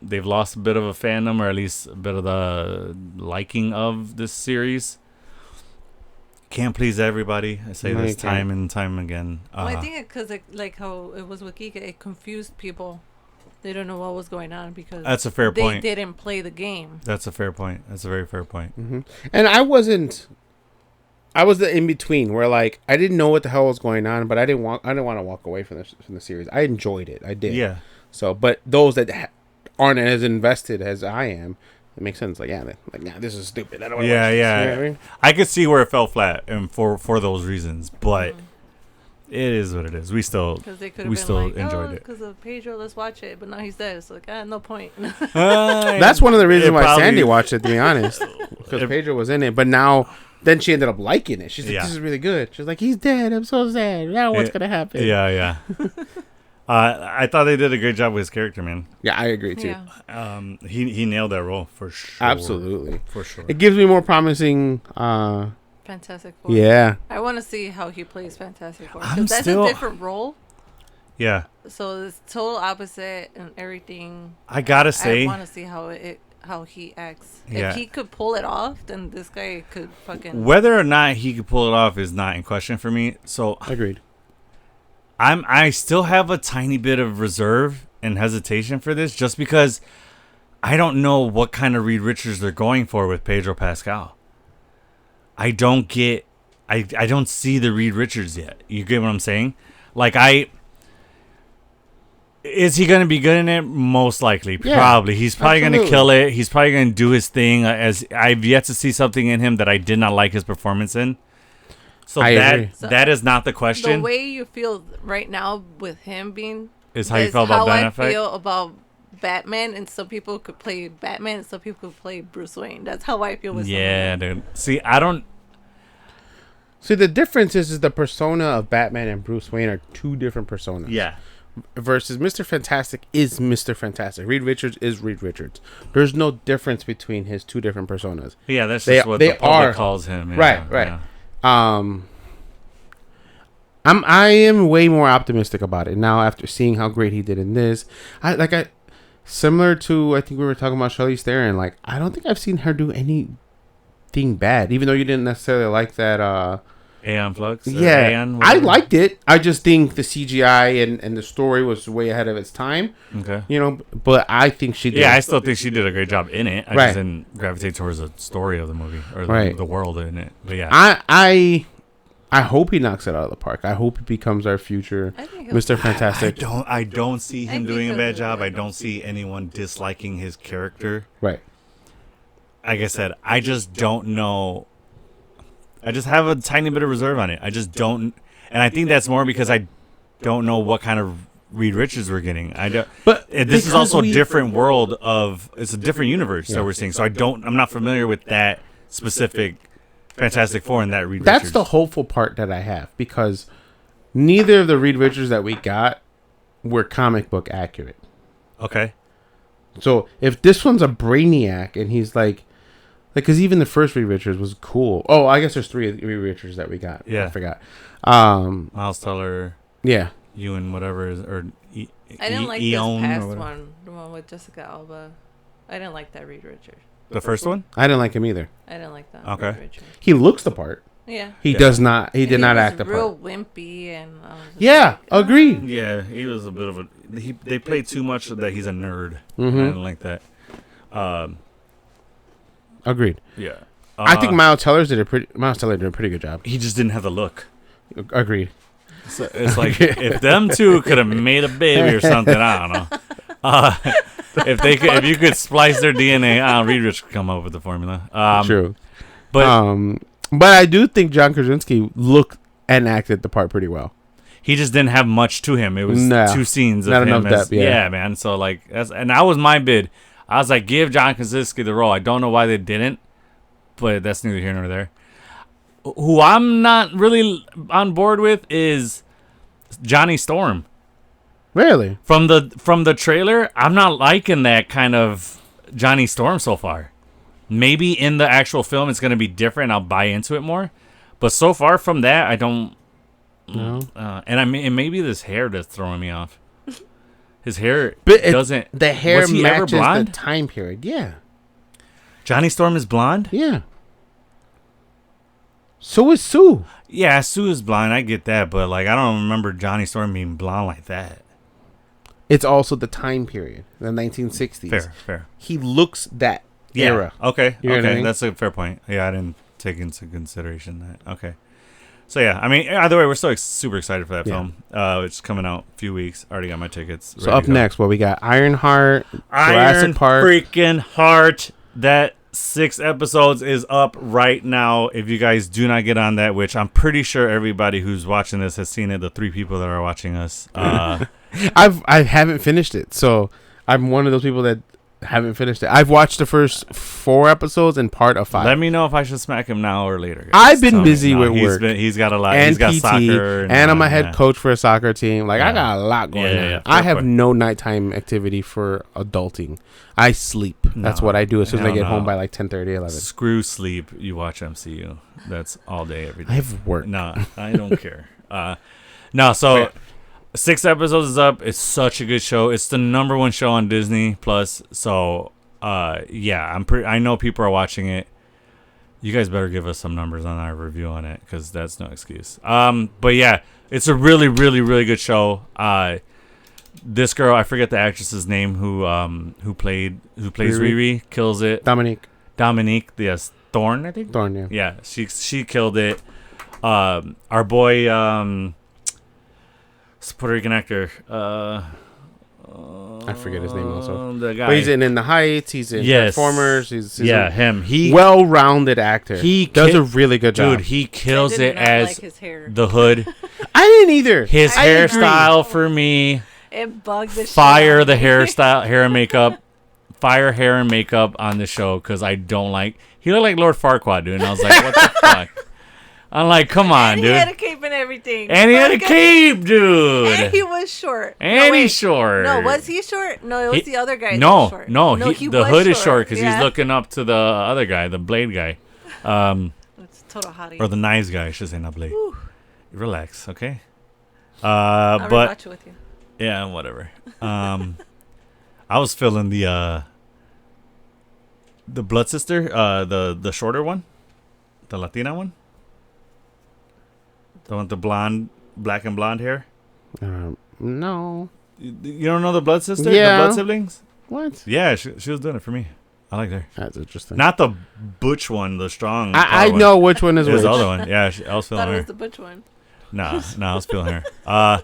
B: they've lost a bit of a fandom, or at least a bit of the liking of this series. Can't please everybody. I say this time and time again.
C: Well, I think because like how it was with Giga, it confused people. They don't know what was going on because
B: that's a fair point.
C: They didn't play the game.
B: That's a fair point. That's a very fair point.
A: Mm-hmm. And I was the in between where like I didn't know what the hell was going on, but I didn't want to walk away from the series. I enjoyed it. I did.
B: Yeah.
A: So, but those that aren't as invested as I am, it makes sense. Like, this is stupid. I don't want to watch this.
B: Yeah.
A: You know what I mean?
B: I could see where it fell flat, and for those reasons, but it is what it is. We still enjoyed it
C: because of Pedro. Let's watch it, but now he's dead. It's like no point.
A: That's one of the reasons why Sandy watched it. To be honest, because Pedro was in it, but now. Then she ended up liking it. She's like, this is really good. She's like, he's dead. I'm so sad. Now what's going to happen?
B: Yeah. I thought they did a great job with his character, man.
A: Yeah, I agree, too.
C: Yeah.
B: He nailed that role, for sure.
A: Absolutely.
B: For sure.
A: It gives me more promising...
C: Fantastic Four.
A: Yeah.
C: I want to see how he plays Fantastic Four.
B: I'm
C: That's
B: still...
C: a different role.
B: Yeah.
C: So it's total opposite and everything.
B: I gotta say...
C: I want to see how he acts.
B: Yeah.
C: If he could pull it off, then this guy could fucking...
B: Whether or not he could pull it off is not in question for me. So
A: agreed.
B: I still have a tiny bit of reserve and hesitation for this, just because I don't know what kind of Reed Richards they're going for with Pedro Pascal. I don't see the Reed Richards yet. You get what I'm saying? Like Is he going to be good in it? Most likely.
A: Yeah,
B: Probably. He's probably going to
A: absolutely.
B: kill it. He's probably going to do his thing. As I've yet to see something in him that I did not like his performance in. So
A: I agree.
B: that is not the
C: The
B: question.
C: way you feel right now with him being
B: Is how you feel about Ben Affleck?
C: I feel about Batman, and some people could play Batman, and some people could play Bruce Wayne. That's how I feel with
B: Yeah,
C: some of them.
B: dude. See, I don't.
A: See, the difference is the persona of Batman and Bruce Wayne are two different personas.
B: Yeah.
A: Versus Mr. Fantastic is Mr. Fantastic. Reed Richards is Reed Richards. There's no difference between his two different personas.
B: Yeah, that's
A: They-
B: just what
A: they
B: the public
A: are-
B: calls him. Yeah,
A: Right.
B: yeah.
A: I am way more optimistic about it now after seeing how great he did in this. Similar to, I think we were talking about Charlize Theron. Like, I don't think I've seen her do anything bad, even though you didn't necessarily like that.
B: Aeon Flux?
A: Yeah,
B: Aeon,
A: I
B: whatever?
A: liked it. I just think the CGI and the story was way ahead of its time.
B: Okay.
A: You know, but I think she did.
B: Yeah, I still think she did a great job in it. I
A: Right.
B: just didn't gravitate towards the story of the movie or
A: Right.
B: the world in it. But yeah.
A: I hope he knocks it out of the park. I hope he becomes our future
C: I think he'll-
A: Mr. Fantastic.
B: I don't see him
C: think
B: doing a
C: he'll
B: bad
C: do
B: job.
C: it.
B: I don't see anyone disliking his character.
A: Right.
B: Like I said, I just don't know. I just have a tiny bit of reserve on it. I just don't, and I think that's more because I don't know what kind of Reed Richards we're getting. I don't.
A: But
B: And this is
A: because
B: also
A: we-
B: a different world of. It's a different universe
A: Yeah.
B: that we're seeing. So I'm not familiar with that specific Fantastic Four and that Reed
A: That's
B: Richards.
A: the hopeful part that I have, because neither of the Reed Richards that we got were comic book accurate.
B: Okay.
A: So if this one's a brainiac and he's like, because even the first Reed Richards was cool. Oh, I guess there's three Reed Richards that we got.
B: Yeah.
A: I forgot.
B: Miles Teller,
A: Yeah.
B: Ewan, whatever, or
C: I didn't like
B: Eon
C: this
B: or
C: past
B: whatever.
C: one, the one with Jessica Alba. I didn't like that Reed Richards.
B: The first one.
A: I didn't like him either.
C: I didn't like that
B: Okay.
C: Reed Richards.
A: He looks the part.
C: Yeah.
A: He
B: Yeah.
A: does not. He
C: And
A: did not
C: was
A: act the
C: real
A: part.
C: wimpy, and I was just
A: Yeah.
C: like,
A: Agreed.
B: Yeah, he was a bit of a. They played too much that he's a nerd. I
A: Mhm.
B: didn't like that.
A: Agreed.
B: Yeah.
A: I think Miles Teller did a pretty good job.
B: he just didn't have the look.
A: Agreed.
B: So it's like if them two could have made a baby or something, I don't know. If you could splice their DNA, Reed Rich could come up with the formula.
A: True.
B: But
A: But I do think John Krasinski looked and acted the part pretty well.
B: he just didn't have much to him. It was
A: No,
B: two scenes of
A: not
B: him.
A: enough depth, yeah.
B: Man. So like, and that was my bid. I was like, give John Krasinski the role. I don't know why they didn't, but that's neither here nor there. Who I'm not really on board with is Johnny Storm.
A: Really?
B: From the trailer, I'm not liking that kind of Johnny Storm so far. Maybe in the actual film it's going to be different. I'll buy into it more. But so far from that, I don't.
A: No.
B: And maybe this hair that's throwing me off. His hair
A: But it-
B: doesn't.
A: The hair
B: Was he ever
A: matches the
B: blonde?
A: time period. Yeah.
B: Johnny Storm is blonde?
A: Yeah. So is Sue.
B: Yeah, Sue is blonde. I get that. But like, I don't remember Johnny Storm being blonde like that.
A: It's also the time period, the 1960s.
B: Fair.
A: He looks that era.
B: Okay.
A: You know what I
B: Okay.
A: mean?
B: That's a fair point. Yeah, I didn't take into consideration that. Okay. So yeah, I mean, either way, we're still super excited for that
A: Yeah.
B: film. It's coming out a few weeks. Already got my tickets.
A: So
B: ready
A: up
B: to go.
A: next, what we got? Ironheart,
B: Iron
A: Jurassic Park.
B: freaking Heart. That 6 episodes is up right now. If you guys do not get on that, which I'm pretty sure everybody who's watching this has seen it, the 3 people that are watching us.
A: I haven't finished it, so I'm one of those people that haven't finished it. I've watched the first 4 episodes and part of 5.
B: Let me know if I should smack him now or later. guys.
A: I've been
B: Tell me.
A: busy with
B: he's
A: work.
B: he's got a lot.
A: and
B: he's got
A: PT,
B: soccer.
A: and I'm a head
B: yeah.
A: coach for a soccer team. Like, I
B: Yeah.
A: got a lot going
B: Yeah,
A: on.
B: yeah,
A: I
B: fair
A: have
B: point.
A: no nighttime activity for adulting. I sleep. That's
B: No,
A: what I do as soon as I
B: hell
A: get
B: no.
A: home by like 10:30, 11.
B: Screw sleep. You watch MCU. That's all day, every day.
A: I have work.
B: No, I don't care. No, so
A: Wait.
B: 6 episodes is up. It's such a good show. It's the #1 show on Disney Plus. So, yeah, I know people are watching it. You guys better give us some numbers on our review on it, because that's no excuse. But yeah, it's a really, really, really good show. This girl, I forget the actress's name, who plays Riri, kills it. Dominique, yes, Thorne, I think.
A: Thorne, yeah.
B: Yeah, she killed it. Our boy, Puerto Rican actor,
A: I forget his name also.
B: The guy.
A: But he's in the Heights. He's in Transformers. He's
B: him. He
A: well-rounded actor. He does a really good job.
B: Dude, he kills it
C: like
B: as
C: his hair.
B: the Hood.
A: I didn't either.
B: His hairstyle for me.
C: It bugged the
B: Fire
C: shit
B: the
C: out of me.
B: hairstyle, hair and makeup. Fire hair and makeup on the show because I don't like. He looked like Lord Farquaad, dude. And I was like, what the fuck? I'm like, come on,
C: And
B: dude.
C: he had a cape and everything.
B: And he had a cape, dude.
C: And he was short.
B: And
C: wait.
B: he's short.
C: No, was he short? No, it was the other guy.
B: No,
C: that was short.
B: no,
C: he
B: the
C: was
B: Hood is short because
C: yeah.
B: he's looking up to the other guy, the Blade guy.
C: It's total hottie.
B: Or the Knives guy, I should say, not Blade.
C: Whew.
B: Relax, okay?
C: I'll
B: But
C: rewatch it with you.
B: yeah, whatever. I was feeling the Blood Sister, the shorter one, the Latina one, the one with the blonde, black and blonde hair.
A: No.
B: You don't know the Blood Sister?
A: Yeah.
B: The Blood siblings?
A: What?
B: Yeah, she was doing it for me. I like her.
A: That's interesting.
B: Not the butch one, the strong.
A: I know which one is
B: It was
A: which.
B: the other one. Yeah, I was feeling
C: Thought it
B: her.
C: was the butch one.
B: No, I was feeling her.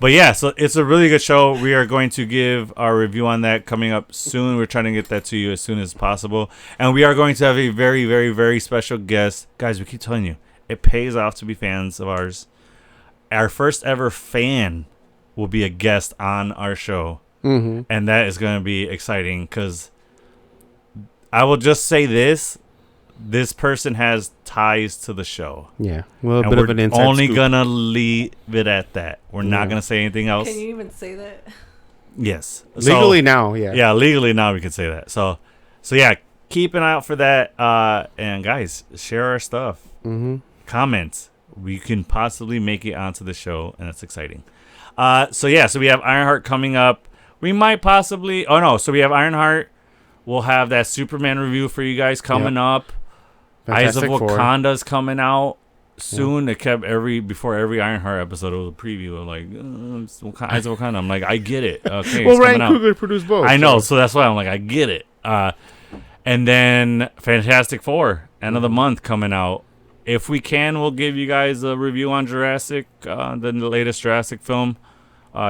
B: But yeah, so it's a really good show. We are going to give our review on that coming up soon. We're trying to get that to you as soon as possible. And we are going to have a very, very, very special guest. Guys, we keep telling you, it pays off to be fans of ours. Our first ever fan will be a guest on our show.
A: Mm-hmm.
B: And that is going to be exciting because I will just say this. This person has ties to the show.
A: Yeah. A little
B: And
A: bit
B: we're
A: of an inside
B: only
A: scoop.
B: gonna leave it at that. We're not
A: Yeah.
B: gonna say anything else.
C: Can you even say that?
B: Yes.
A: Legally now, yeah.
B: Yeah, legally now we can say that. So yeah, keep an eye out for that. And guys, share our stuff.
A: Mm-hmm.
B: Comments. We can possibly make it onto the show, and that's exciting. So we have Ironheart coming up. We might possibly. Oh no! So we have Ironheart. We'll have that Superman review for you guys coming up. Eyes of
A: Fantastic Four.
B: Wakanda's coming out soon. It kept before every Ironheart episode it was a preview of like Eyes of Wakanda. I'm like, I get it. Okay,
A: Well,
B: it's
A: Ryan
B: coming out.
A: Coogler produced both.
B: I know, so that's why I'm like, I get it. And then Fantastic Four, end of the month coming out. If we can, we'll give you guys a review on Jurassic, the latest Jurassic film.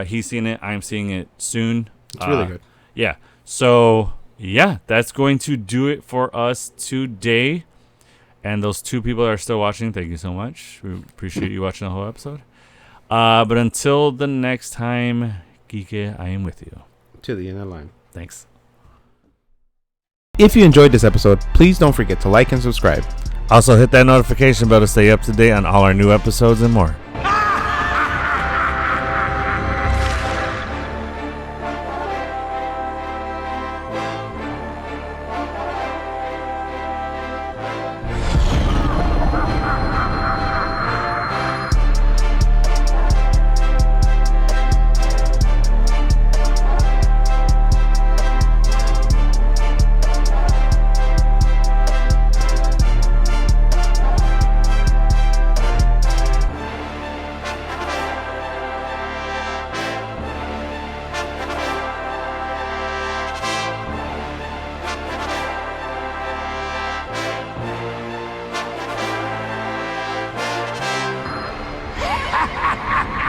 B: He's seen it. I'm seeing it soon.
A: It's really good.
B: Yeah. So yeah, that's going to do it for us today. And those two people that are still watching, thank you so much. We appreciate you watching the whole episode. But until the next time, Kike, I am with you.
A: To the end of the line.
B: Thanks.
A: If you enjoyed this episode, please don't forget to like and subscribe.
B: Also, hit that notification bell to stay up to date on all our new episodes and more.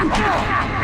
D: Yeah.